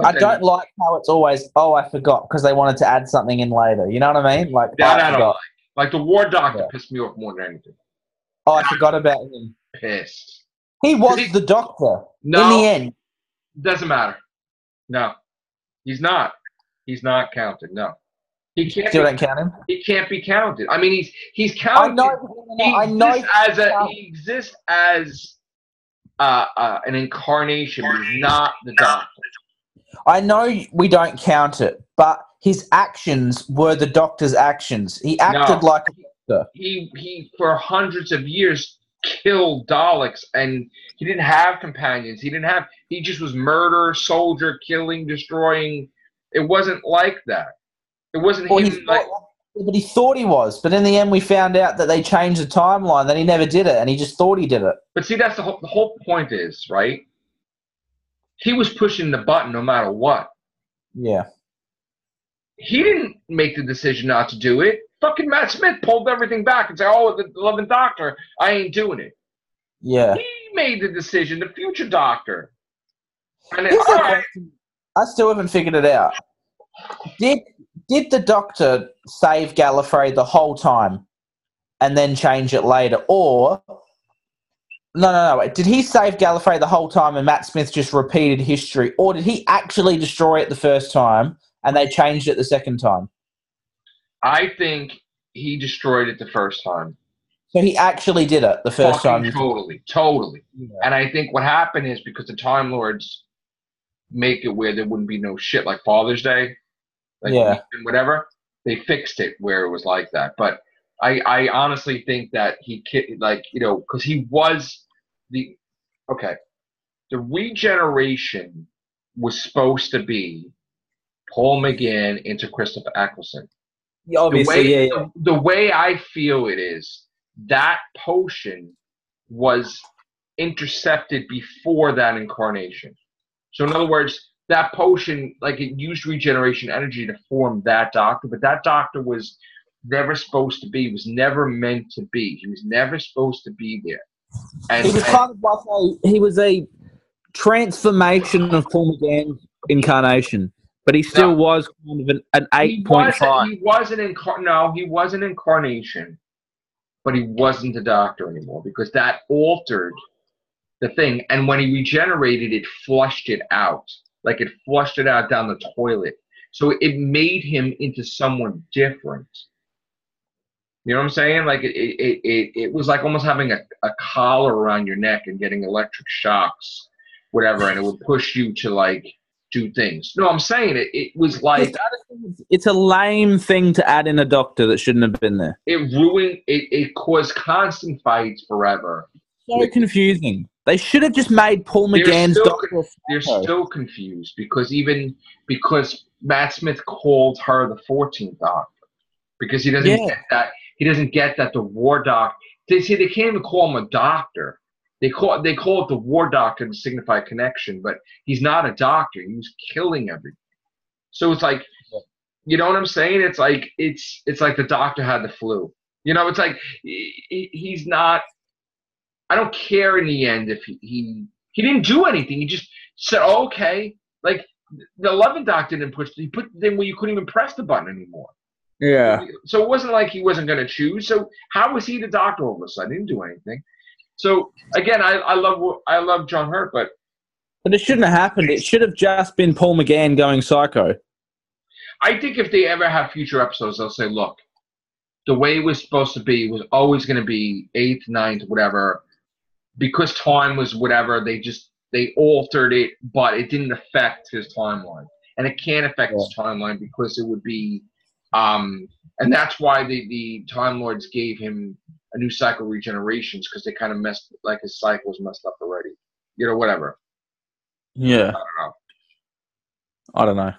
I don't like how it's always, I forgot, because they wanted to add something in later. You know what I mean? Like that I don't like. Like the War Doctor pissed me off more than anything. Oh, I forgot about him. Pissed. He was the Doctor. No, in the end. Doesn't matter. No. He's not. He's not counted. No. He can't. Still don't count him? He can't be counted. I mean, he's counted. I know. He exists as an incarnation, but he's not the Doctor. I know we don't count it, but his actions were the Doctor's actions. He acted like a doctor. He for hundreds of years killed Daleks, and he didn't have companions. He just was murder, soldier, killing, destroying. It wasn't like that. It wasn't him like. But he thought he was. But in the end, we found out that they changed the timeline, that he never did it, and he just thought he did it. But see, that's the whole point is, right? He was pushing the button no matter what. Yeah. He didn't make the decision not to do it. Fucking Matt Smith pulled everything back and said, oh, the 11th Doctor, I ain't doing it. Yeah. He made the decision, the future Doctor. And I still haven't figured it out. Did the Doctor save Gallifrey the whole time and then change it later? Or... No. Did he save Gallifrey the whole time and Matt Smith just repeated history? Or did he actually destroy it the first time and they changed it the second time? I think he destroyed it the first time. So he actually did it the first time? Totally. Yeah. And I think what happened is because the Time Lords make it where there wouldn't be no shit like Father's Day, like whatever, they fixed it where it was like that. But I honestly think that because he was the regeneration was supposed to be Paul McGann into Christopher Eccleston. Yeah, obviously, the way I feel it is that potion was intercepted before that incarnation. So in other words, that potion, it used regeneration energy to form that Doctor, but that Doctor was never supposed to be, was never meant to be. He was never supposed to be there. And he was kind of like a transformation of Paul McGann's incarnation, but he still was kind of an 8.5. He wasn't incarnation, but he wasn't the Doctor anymore because that altered the thing. And when he regenerated, it flushed it out. Like it flushed it out down the toilet. So it made him into someone different. You know what I'm saying? Like it was like almost having a collar around your neck and getting electric shocks, whatever, and it would push you to do things. No, I'm saying it was like it's a lame thing to add in a Doctor that shouldn't have been there. It ruined it caused constant fights forever. So confusing. They should have just made Paul McGann's Doctor. They're still confused because Matt Smith called her the 14th Doctor. Because he doesn't get that. He doesn't get that the War Doctor. They can't even call him a doctor. They call it the War Doctor to signify connection, but he's not a doctor. He was killing everything. So it's like, you know what I'm saying? It's like the Doctor had the flu. You know, it's like he's not. I don't care in the end if he didn't do anything. He just said, oh, okay. Like the 11th Doctor didn't push. He put them where you couldn't even press the button anymore. Yeah. So it wasn't like he wasn't going to choose. So how was he the Doctor all of a sudden? He didn't do anything. So again, I love John Hurt, but it shouldn't have happened. It should have just been Paul McGann going psycho. I think if they ever have future episodes, they'll say, look, the way it was supposed to be was always going to be 8th, 9th, whatever. Because time was whatever, they altered it, but it didn't affect his timeline. And it can't affect his timeline because it would be and that's why the Time Lords gave him a new cycle of regenerations, because they kind of messed, like his cycle was messed up already. You know, whatever. Yeah. I don't know.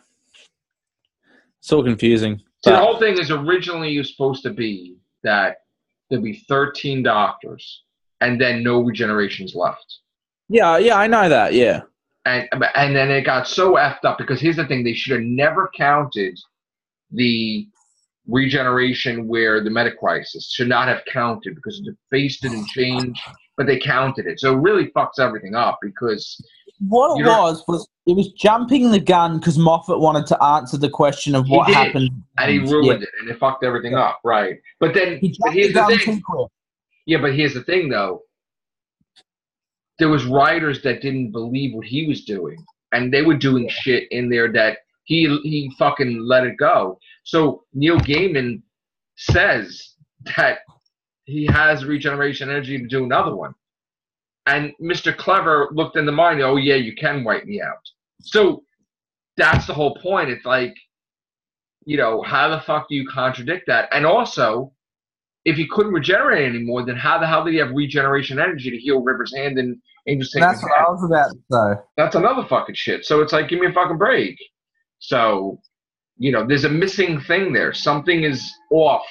It's all confusing. So the whole thing is originally was supposed to be that there'd be 13 Doctors and then no regenerations left. Yeah, I know that, yeah. And then it got so effed up because here's the thing, they should have never counted the regeneration where the meta crisis should not have counted because the face didn't change, but they counted it. So it really fucks everything up because what it was jumping the gun because Moffat wanted to answer the question of what happened. And he ruined it and it fucked everything up, right? But then here's the thing. Yeah, but here's the thing though. There was writers that didn't believe what he was doing. And they were doing shit in there that he fucking let it go. So Neil Gaiman says that he has regeneration energy to do another one. And Mr. Clever looked in the mind, oh yeah, you can wipe me out. So that's the whole point. It's like, how the fuck do you contradict that? And also, if he couldn't regenerate anymore, then how the hell did he have regeneration energy to heal River's hand and Angel's Takeman's That's what I was about to say. That's another fucking shit. So it's like, give me a fucking break. So, there's a missing thing there. Something is off.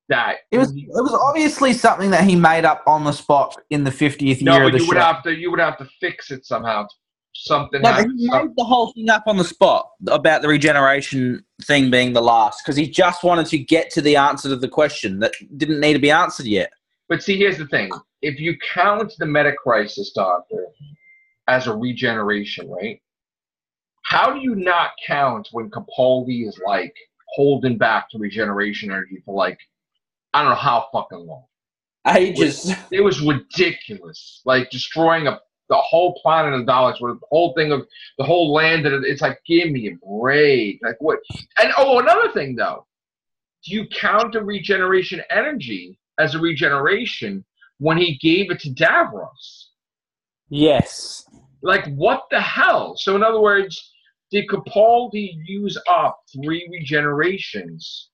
That it was obviously something that he made up on the spot in the 50th year of the show. You would have to fix it somehow. Something No, he made the whole thing up on the spot about the regeneration thing being the last, because he just wanted to get to the answer to the question that didn't need to be answered yet. But see, here's the thing. If you count the meta-crisis, Doctor, as a regeneration, right? How do you not count when Capaldi is, like, holding back the regeneration energy for, like, I don't know how fucking long. Ages. It was ridiculous. Like, destroying the whole planet of Daleks, with the whole thing of the whole land, and it's like, give me a break. Like, what? And, another thing, though. Do you count the regeneration energy as a regeneration when he gave it to Davros? Yes. Like, what the hell? So, in other words, did Capaldi use up 3 regenerations?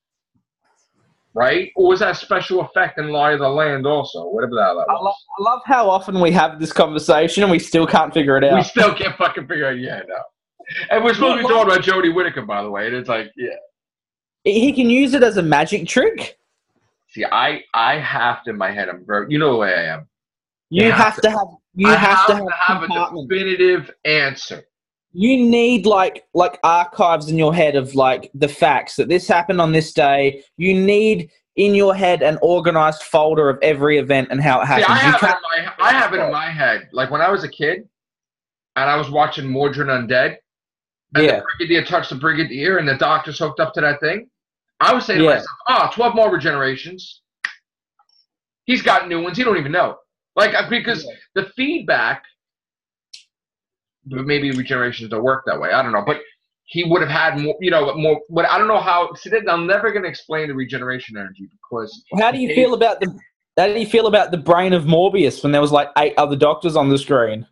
Right? Or was that a special effect in Lie of the Land also? Whatever that was. I love how often we have this conversation and we still can't figure it out. We still can't fucking figure it out. Yeah, no. And we're supposed to be talking about Jodie Whittaker, by the way. And it's like, yeah. He can use it as a magic trick. See, I have to in my head. I'm very, you know the way I am. You have to have a definitive answer. You need like archives in your head of like the facts that this happened on this day. You need in your head an organized folder of every event and how it happened. See, I have it in my head. Like when I was a kid and I was watching Mordred Undead and the Brigadier touched the Brigadier and the doctor's hooked up to that thing, I was saying to myself, 12 more regenerations. He's got new ones. He don't even know. Like, because the feedback, maybe regenerations don't work that way. I don't know. But he would have had more, more. But I don't know how. See, I'm never going to explain the regeneration energy because. How do you feel about the brain of Morbius when there was like 8 other doctors on the screen?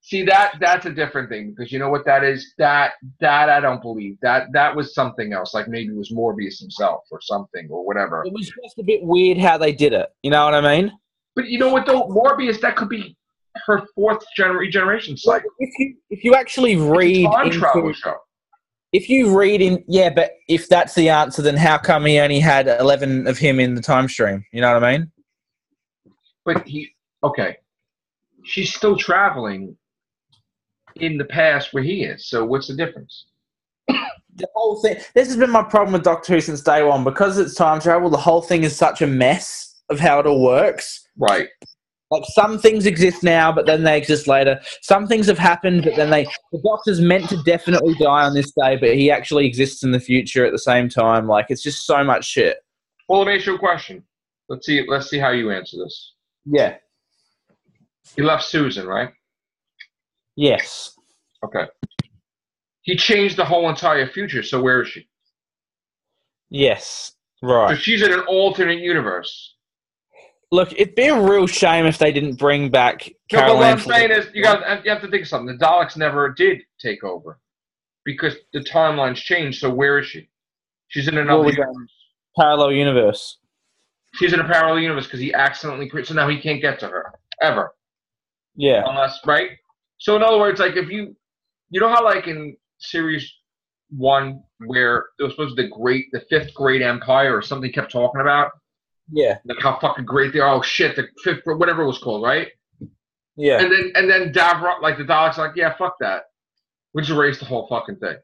See, that's a different thing because you know what that is? That I don't believe. That was something else. Like maybe it was Morbius himself or something or whatever. It was just a bit weird how they did it. You know what I mean? But you know what though? Morbius, that could be her 4th regeneration cycle. If you actually read travel show. If you read in, but if that's the answer, then how come he only had 11 of him in the time stream? You know what I mean? But she's still traveling in the past where he is. So what's the difference? The whole thing. This has been my problem with Doctor Who since day one because it's time travel. The whole thing is such a mess of how it all works. Right. Like some things exist now, but then they exist later. Some things have happened, but then the Doctor's meant to definitely die on this day, but he actually exists in the future at the same time. Like it's just so much shit. Well, let me ask you a question. Let's see how you answer this. Yeah. He left Susan, right? Yes. Okay. He changed the whole entire future, so where is she? Yes. Right. So she's in an alternate universe. Look, it'd be a real shame if they didn't bring back Carol. No, but what I'm saying is, you have to think of something. The Daleks never did take over because the timeline's changed. So where is she? She's in another universe. Parallel universe. She's in a parallel universe because he accidentally created. So now he can't get to her ever. Yeah. Unless, right? So in other words, like if you know how like in series 1 where it was supposed to be the 5th Great Empire or something kept talking about. Yeah. Like how fucking great they are. Oh shit, the 5th, whatever it was called, right? Yeah. And then Davros, like the Daleks, like yeah, fuck that. We just erased the whole fucking thing.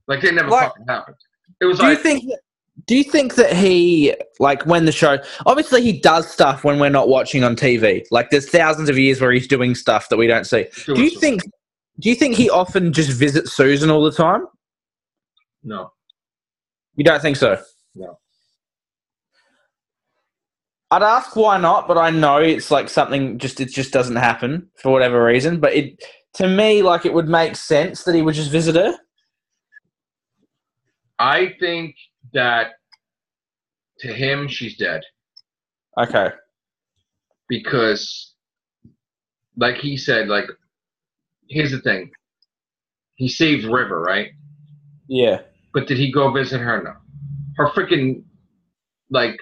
Like they never fucking happened. It was. Do you think that he, like, when the show... Obviously, he does stuff when we're not watching on TV. Like, there's thousands of years where he's doing stuff that we don't see. Do you think he often just visits Susan all the time? No. You don't think so? No. I'd ask why not, but I know it's like something it just doesn't happen for whatever reason. But to me, like, it would make sense that he would just visit her. I think that to him, she's dead. Okay. Because, like he said, like, here's the thing. He saved River, right? Yeah. But did he go visit her? No. Her freaking, like,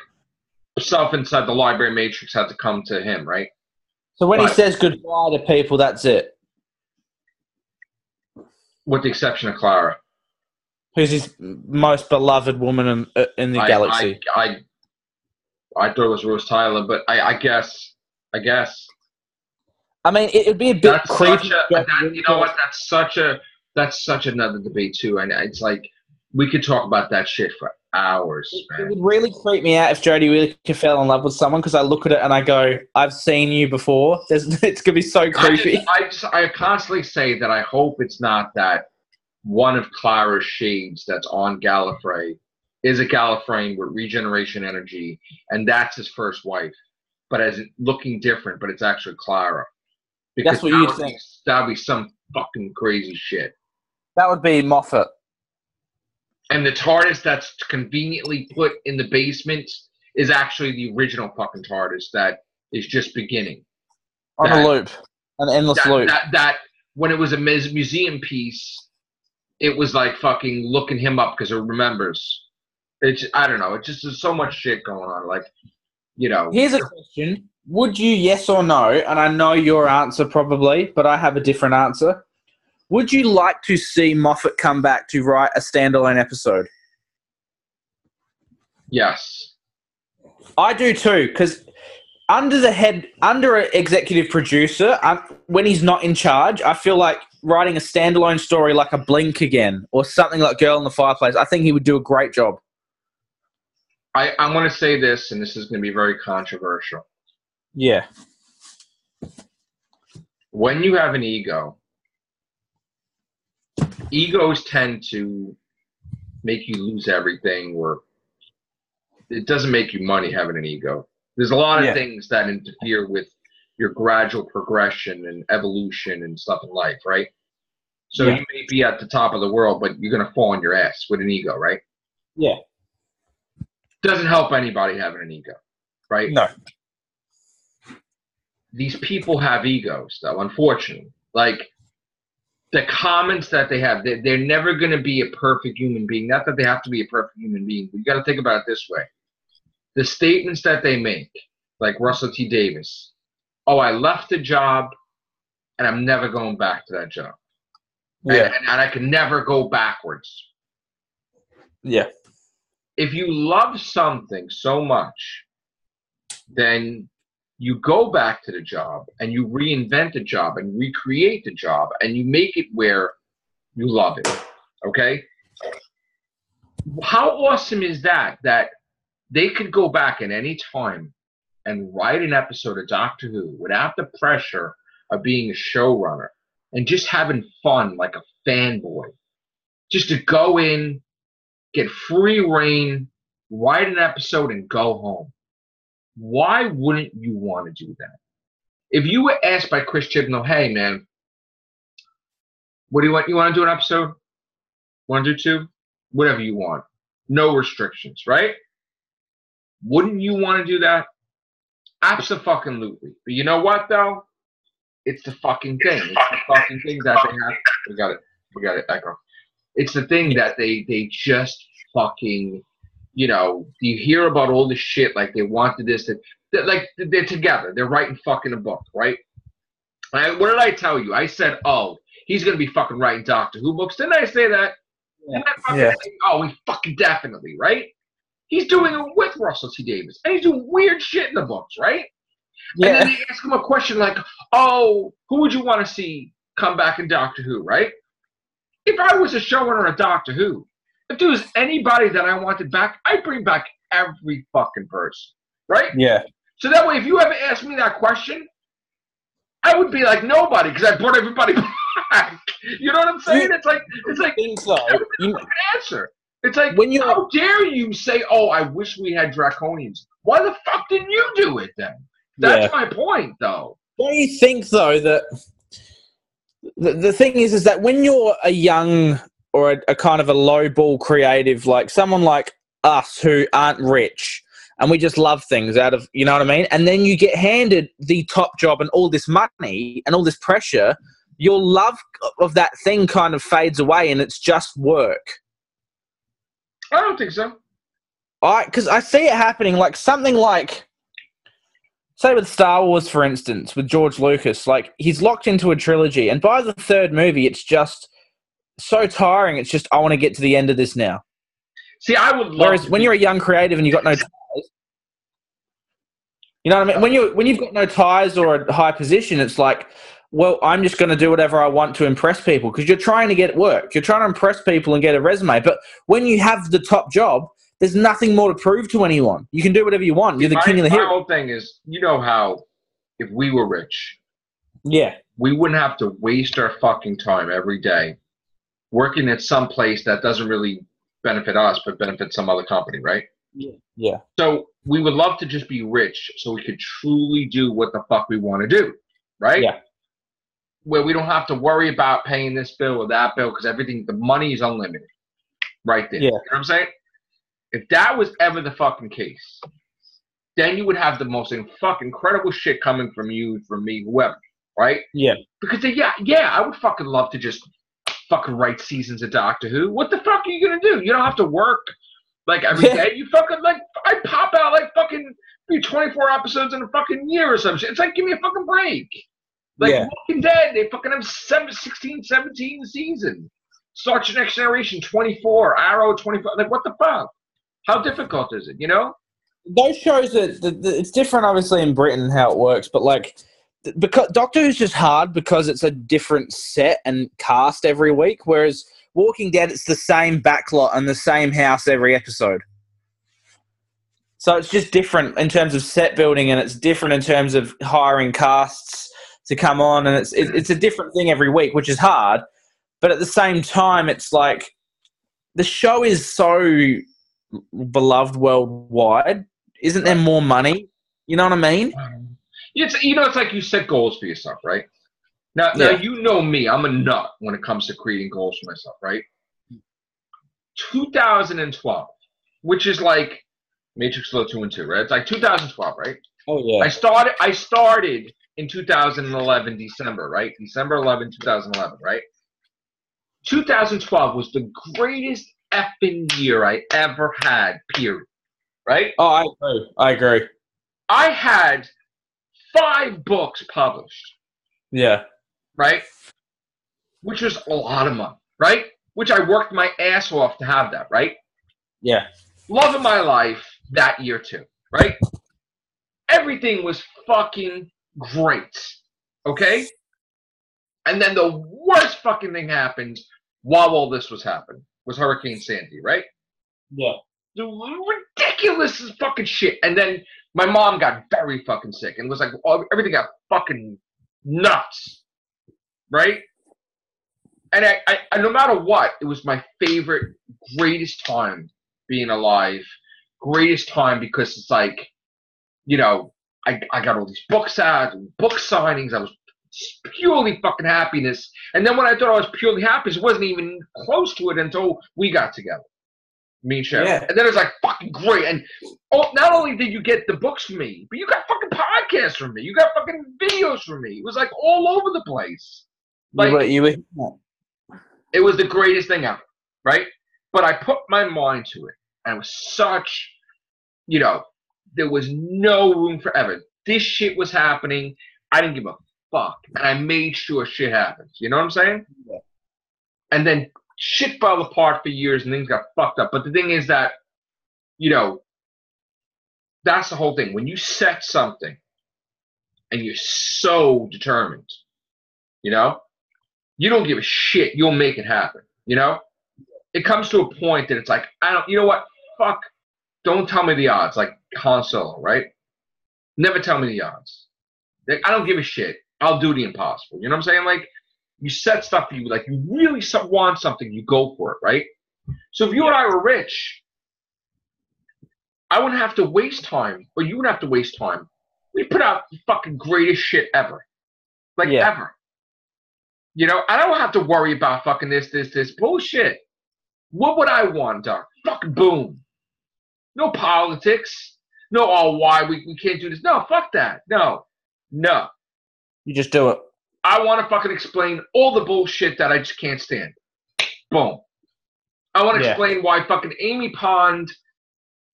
self inside the library matrix had to come to him, right? So when he says goodbye to people, that's it? With the exception of Clara. Who's his most beloved woman in the galaxy? I thought it was Rose Tyler, but I guess. I mean, it would be a bit creepy. You know what? That's such another debate too, and it's like we could talk about that shit for hours. It would really creep me out if Jodie Whittaker fell in love with someone, because I look at it and I go, "I've seen you before." It's gonna be so creepy. I constantly say that I hope it's not that one of Clara's shades that's on Gallifrey is a Gallifreyan with regeneration energy, and that's his first wife, but as looking different, but it's actually Clara. Because that's what you'd think. That'd be some fucking crazy shit. That would be Moffat. And the TARDIS that's conveniently put in the basement is actually the original fucking TARDIS that is just beginning. On a loop. An endless loop. That when it was a museum piece, it was like fucking looking him up because it remembers. I don't know. It's just there's so much shit going on. Like, you know. Here's a question. Would you, yes or no, and I know your answer probably, but I have a different answer. Would you like to see Moffat come back to write a standalone episode? Yes. I do too, because under an executive producer, when he's not in charge, I feel like writing a standalone story like a Blink again or something like Girl in the Fireplace, I think he would do a great job. I want to say this, and this is going to be very controversial. Yeah. When you have an ego, egos tend to make you lose everything, or it doesn't make you money having an ego. There's a lot of things that interfere with your gradual progression and evolution and stuff in life, right? So you may be at the top of the world, but you're going to fall on your ass with an ego, right? Yeah. Doesn't help anybody having an ego, right? No. These people have egos, though, unfortunately. Like, the comments that they have, they're never going to be a perfect human being. Not that they have to be a perfect human being. You got to think about it this way. The statements that they make, like Russell T. Davis, oh, I left the job, and I'm never going back to that job. Yeah. And I can never go backwards. Yeah. If you love something so much, then you go back to the job and you reinvent the job and recreate the job and you make it where you love it. Okay? How awesome is that they could go back at any time and write an episode of Doctor Who without the pressure of being a showrunner and just having fun like a fanboy. Just to go in, get free reign, write an episode and go home. Why wouldn't you want to do that? If you were asked by Chris Chibnall, hey, man, what do you want? You want to do an episode? Want to do two? Whatever you want. No restrictions, right? Wouldn't you want to do that? Abso-fucking-lutely. But you know what, though? It's the fucking thing. It's the fucking thing that they have. We got it, Echo. It's the thing that they just fucking... You know, you hear about all this shit, like they wanted this, they're together. They're writing fucking a book, right? What did I tell you? I said, oh, he's going to be fucking writing Doctor Who books. Didn't I say that? Yeah. Oh, he fucking definitely, right? He's doing it with Russell T. Davis. And he's doing weird shit in the books, right? Yeah. And then they ask him a question like, oh, who would you want to see come back in Doctor Who, right? If I was a showrunner of Doctor Who, if there was anybody that I wanted back, I'd bring back every fucking person, right? Yeah. So that way, if you ever asked me that question, I would be like nobody because I brought everybody back. You know what I'm saying? It's like answer. It's like how dare you say, "Oh, I wish we had Draconians." Why the fuck didn't you do it then? That's my point, though. Don't you think though that the thing is that when you're a young or a kind of a low-ball creative, like someone like us who aren't rich and we just love things out of, you know what I mean? And then you get handed the top job and all this money and all this pressure your love of that thing kind of fades away and it's just work. I don't think so. Because I see it happening, like something like, say with Star Wars, for instance, with George Lucas, like he's locked into a trilogy, and by the third movie, it's just so tiring. It's just, I want to get to the end of this now. See, I would love. Whereas when you're a young creative and you've got no ties, you know what I mean? When you've got no ties or a high position, it's like, well, I'm just going to do whatever I want to impress people, because you're trying to get work. You're trying to impress people and get a resume. But when you have the top job, there's nothing more to prove to anyone. You can do whatever you want. You're the king of the hill. My whole thing is, you know how if we were rich, we wouldn't have to waste our fucking time every day working at some place that doesn't really benefit us but benefit some other company, right? Yeah. So we would love to just be rich so we could truly do what the fuck we want to do, right? Yeah. Where we don't have to worry about paying this bill or that bill, because everything, the money is unlimited right there. Yeah. You know what I'm saying? If that was ever the fucking case, then you would have the most fucking incredible shit coming from you, from me, whoever, right? Yeah. Because I would fucking love to just fucking write seasons of Doctor Who. What the fuck are you gonna do? You don't have to work like every day. You fucking like, I pop out like fucking 24 episodes in a fucking year or some shit. It's like, give me a fucking break. Like Walking Dead, they fucking have 16, 17 seasons. Star Trek Next Generation 24, Arrow 24. Like, what the fuck? How difficult is it, you know? Those shows, it's different, obviously, in Britain and how it works, but, like, because Doctor Who's just hard because it's a different set and cast every week, whereas Walking Dead, it's the same backlot and the same house every episode. So it's just different in terms of set building, and it's different in terms of hiring casts to come on, and it's a different thing every week, which is hard, but at the same time, it's like the show is so beloved worldwide. Isn't there more money? You know what I mean? It's like you set goals for yourself, right? Now you know me. I'm a nut when it comes to creating goals for myself, right? 2012, which is like Matrixlord212, right? It's like 2012, right? Oh yeah. I started in 2011 December, right? December 11, 2011, right? 2012 was the greatest effing year I ever had, period. Right? Oh, I agree. I had 5 books published. Yeah. Right? Which was a lot of money, right? Which I worked my ass off to have that, right? Yeah. Love of my life that year too, right? Everything was fucking great. Okay? And then the worst fucking thing happened while all this was happening was Hurricane Sandy, right? Yeah. The ridiculous fucking shit. And then my mom got very fucking sick, and it was like everything got fucking nuts, right? And I no matter what, it was my favorite, greatest time being alive, greatest time, because it's like, you know, I got all these books out, book signings. I was purely fucking happiness. And then when I thought I was purely happy, it wasn't even close to it until we got together. Me and Sharon. Yeah. And then it was like fucking great. And not only did you get the books from me, but you got fucking podcasts from me. You got fucking videos from me. It was like all over the place. Like it was the greatest thing ever, right? But I put my mind to it, and it was such, you know, there was no room for error. This shit was happening. I didn't give a fuck, and I made sure shit happens. You know what I'm saying? Yeah. And then shit fell apart for years, and things got fucked up. But the thing is that, you know, that's the whole thing. When you set something, and you're so determined, you know, you don't give a shit. You'll make it happen. You know, it comes to a point that it's like, you know what? Fuck. Don't tell me the odds. Like Han Solo, right? Never tell me the odds. Like, I don't give a shit. I'll do the impossible. You know what I'm saying? Like, you set stuff for you. Like, you really want something, you go for it, right? So if you and I were rich, I wouldn't have to waste time, or you wouldn't have to waste time. We put out the fucking greatest shit ever. Like, ever. You know, I don't have to worry about fucking this bullshit. What would I want, Doc? Fucking boom. No politics. No, why we can't do this. No, fuck that. No. You just do it. I want to fucking explain all the bullshit that I just can't stand. Boom. I want to explain why fucking Amy Pond,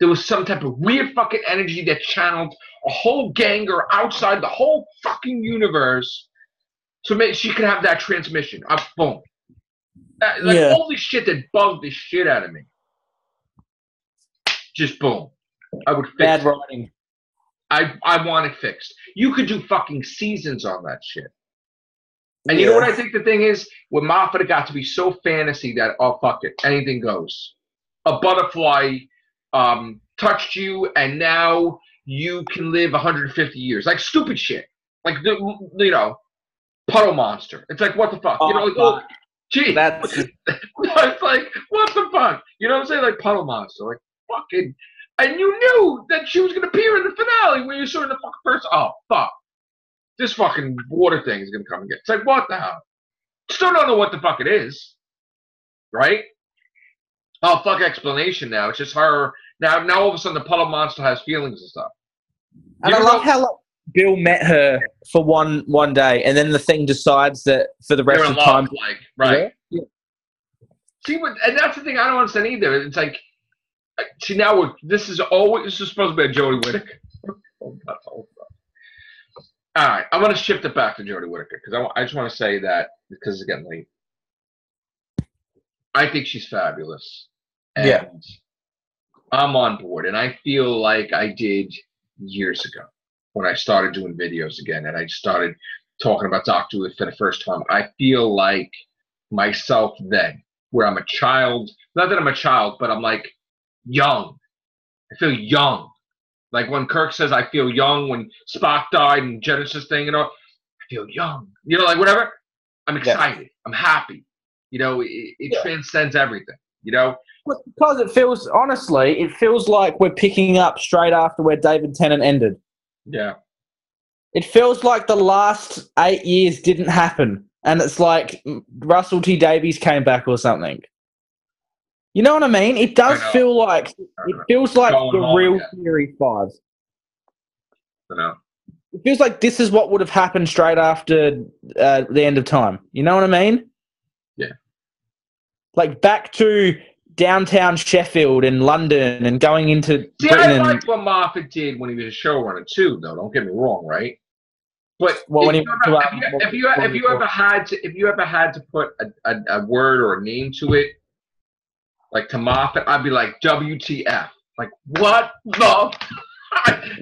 there was some type of weird fucking energy that channeled a whole ganger outside the whole fucking universe so she could have that transmission. Boom. All this shit that bugged the shit out of me. Just boom. I would fix Bad it. writing. I want it fixed. You could do fucking seasons on that shit. And you know what I think the thing is? With Moffat, it got to be so fantasy that, oh, fuck it, anything goes. A butterfly touched you, and now you can live 150 years. Like, stupid shit. Like, you know, Puddle Monster. It's like, what the fuck? Oh, you know, like, oh, gee. That's... It's like, what the fuck? You know what I'm saying? Like, Puddle Monster. Like, fucking... And you knew that she was going to appear in the finale when you saw her in the fucking first... Oh, fuck. This fucking water thing is going to come and get... It's like, what the hell? Still don't know what the fuck it is. Right? Oh, fuck explanation now. It's just her... Now all of a sudden the Puddle Monster has feelings and stuff. And I love how, like, Bill met her for one day, and then the thing decides that for the rest of the time... Like, right. Yeah. See, and that's the thing I don't understand either. It's like... See, now this is supposed to be a Jodie Whittaker. All right, I'm going to shift it back to Jodie Whittaker because I just want to say that because it's getting late. I think she's fabulous. And I'm on board. And I feel like I did years ago when I started doing videos again and I started talking about Doctor Who for the first time. I feel like myself then, where I'm a child. Not that I'm a child, but I'm like, young. I feel young. Like when Kirk says I feel young when Spock died and Genesis thing, you know, I feel young. You know, like whatever. I'm excited. Yeah. I'm happy. You know, it transcends everything. You know? Well, because it feels like we're picking up straight after where David Tennant ended. Yeah. It feels like the last 8 years didn't happen. And it's like Russell T Davies came back or something. You know what I mean? It does feel like the real Series 5. I know. It feels like this is what would have happened straight after the end of time. You know what I mean? Yeah. Like back to downtown Sheffield and London and going into Britain. I like what Moffat did when he was a showrunner too, though. Don't get me wrong, right? But if you ever had to put a word or a name to it, like to Moffat, I'd be like, WTF. Like, what the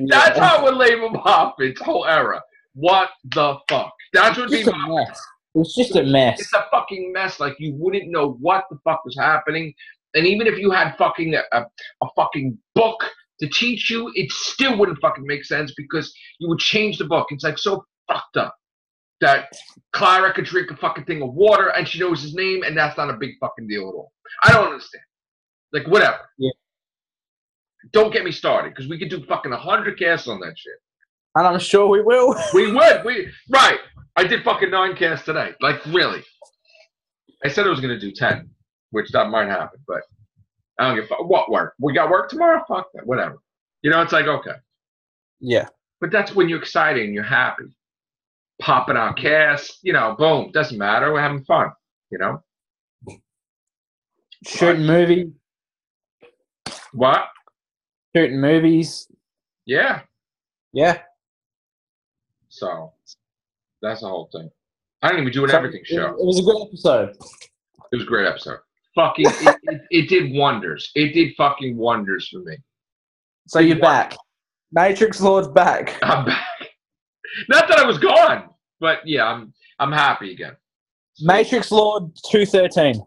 That's how I would label Moffat's whole era. What the fuck? That's what it's It's just a mess. It's a fucking mess. Like, you wouldn't know what the fuck was happening. And even if you had fucking a fucking book to teach you, it still wouldn't fucking make sense because you would change the book. It's like so fucked up that Clara could drink a fucking thing of water and she knows his name and that's not a big fucking deal at all. I don't understand. Like, whatever. Yeah. Don't get me started because we could do fucking 100 casts on that shit. And I'm sure we will. We would. Right. I did fucking 9 casts today. Like, really. I said I was going to do 10, which that might happen, but I don't give a fuck. What work? We got work tomorrow? Fuck that. Whatever. You know, it's like, okay. Yeah. But that's when you're excited and you're happy. Popping out casts, you know, boom. Doesn't matter. We're having fun, you know? Shooting movies. What? Shooting movies. Yeah. Yeah. So, that's the whole thing. I didn't even do an everything show. It was a good episode. It was a great episode. Fucking, it did wonders. It did fucking wonders for me. So you're back. Matrixlord's back. I'm back. Not that I was gone, but yeah, I'm happy again. So, Matrixlord213.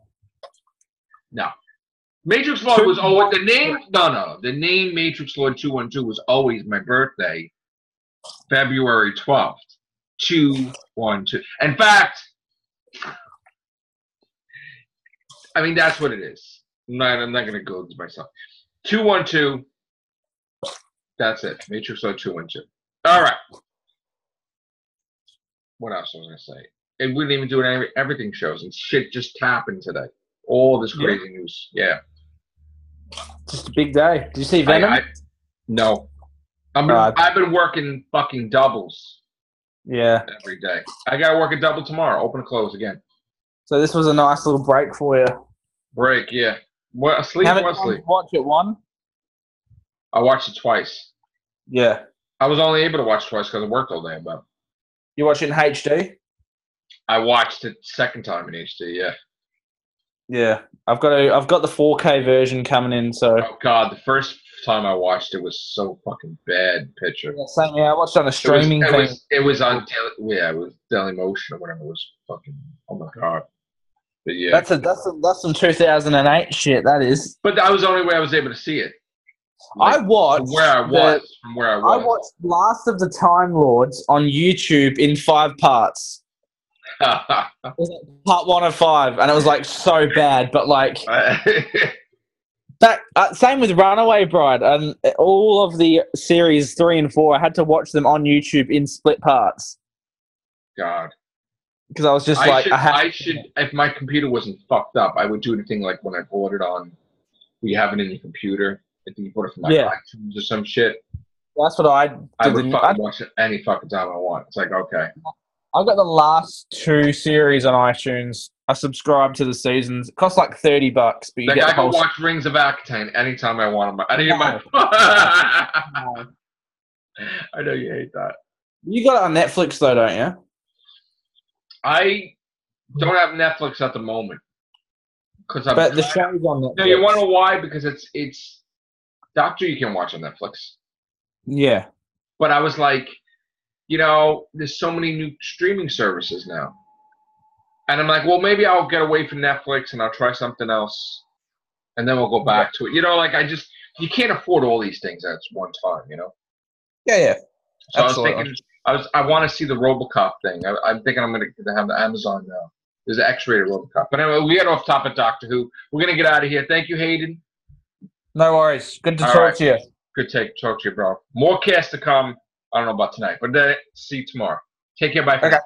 No. Matrixlord was always the name. No. The name Matrixlord212 was always my birthday, February 12th. 212. In fact, I mean that's what it is. I'm not going to go to myself. 212. That's it. Matrixlord212. All right. What else was I going to say? And we didn't even do everything shows, and shit just happened today. All this crazy news. Yeah. Just a big day. Did you see Venom? No. I've been working fucking doubles. Yeah. Every day. I got to work a double tomorrow. Open and close again. So this was a nice little break for you. Break, yeah. Well, sleep, How many what times sleep? did you watch it? One? I watched it twice. Yeah. I was only able to watch twice because I worked all day, but You watch it in HD? I watched it second time in HD, yeah. Yeah. I've got the 4K version coming in, so Oh God, the first time I watched it was so fucking bad picture. yeah, same. Yeah, I watched it on a streaming thing. It was on it was Dailymotion or whatever. It was fucking, oh my God. But yeah, that's some 2008 shit. That is. But that was the only way I was able to see it. I watched from where I was. I watched Last of the Time Lords on YouTube in 5 parts. It was like part 1 of 5, and it was like so bad. But like that, same with Runaway Bride and all of the series 3 and 4. I had to watch them on YouTube in split parts. God, because I was just I should. If my computer wasn't fucked up, I would do anything like when I bought it on. You have it in your computer. I think you bought it from iTunes or some shit. That's what I did. I would fucking watch it any fucking time I want. It's like, okay. I got the last 2 series on iTunes. I subscribed to the seasons. It costs like $30, but you get I can watch Rings of Akatane anytime I want. I know you hate that. You got it on Netflix though, don't you? I don't have Netflix at the moment. But the show's on Netflix. No, you want to know why? Because it's Doctor you can watch on Netflix. Yeah. But I was like, there's so many new streaming services now. And I'm like, well, maybe I'll get away from Netflix and I'll try something else. And then we'll go back to it. You can't afford all these things at one time, Yeah. So absolutely. I was thinking, I want to see the RoboCop thing. I'm thinking I'm going to have the Amazon now. There's an X-rated RoboCop. But anyway, we got off topic Doctor Who. We're going to get out of here. Thank you, Hayden. No worries. Good to talk to you. Good to talk to you, bro. More casts to come. I don't know about tonight, but see you tomorrow. Take care. Bye. Okay.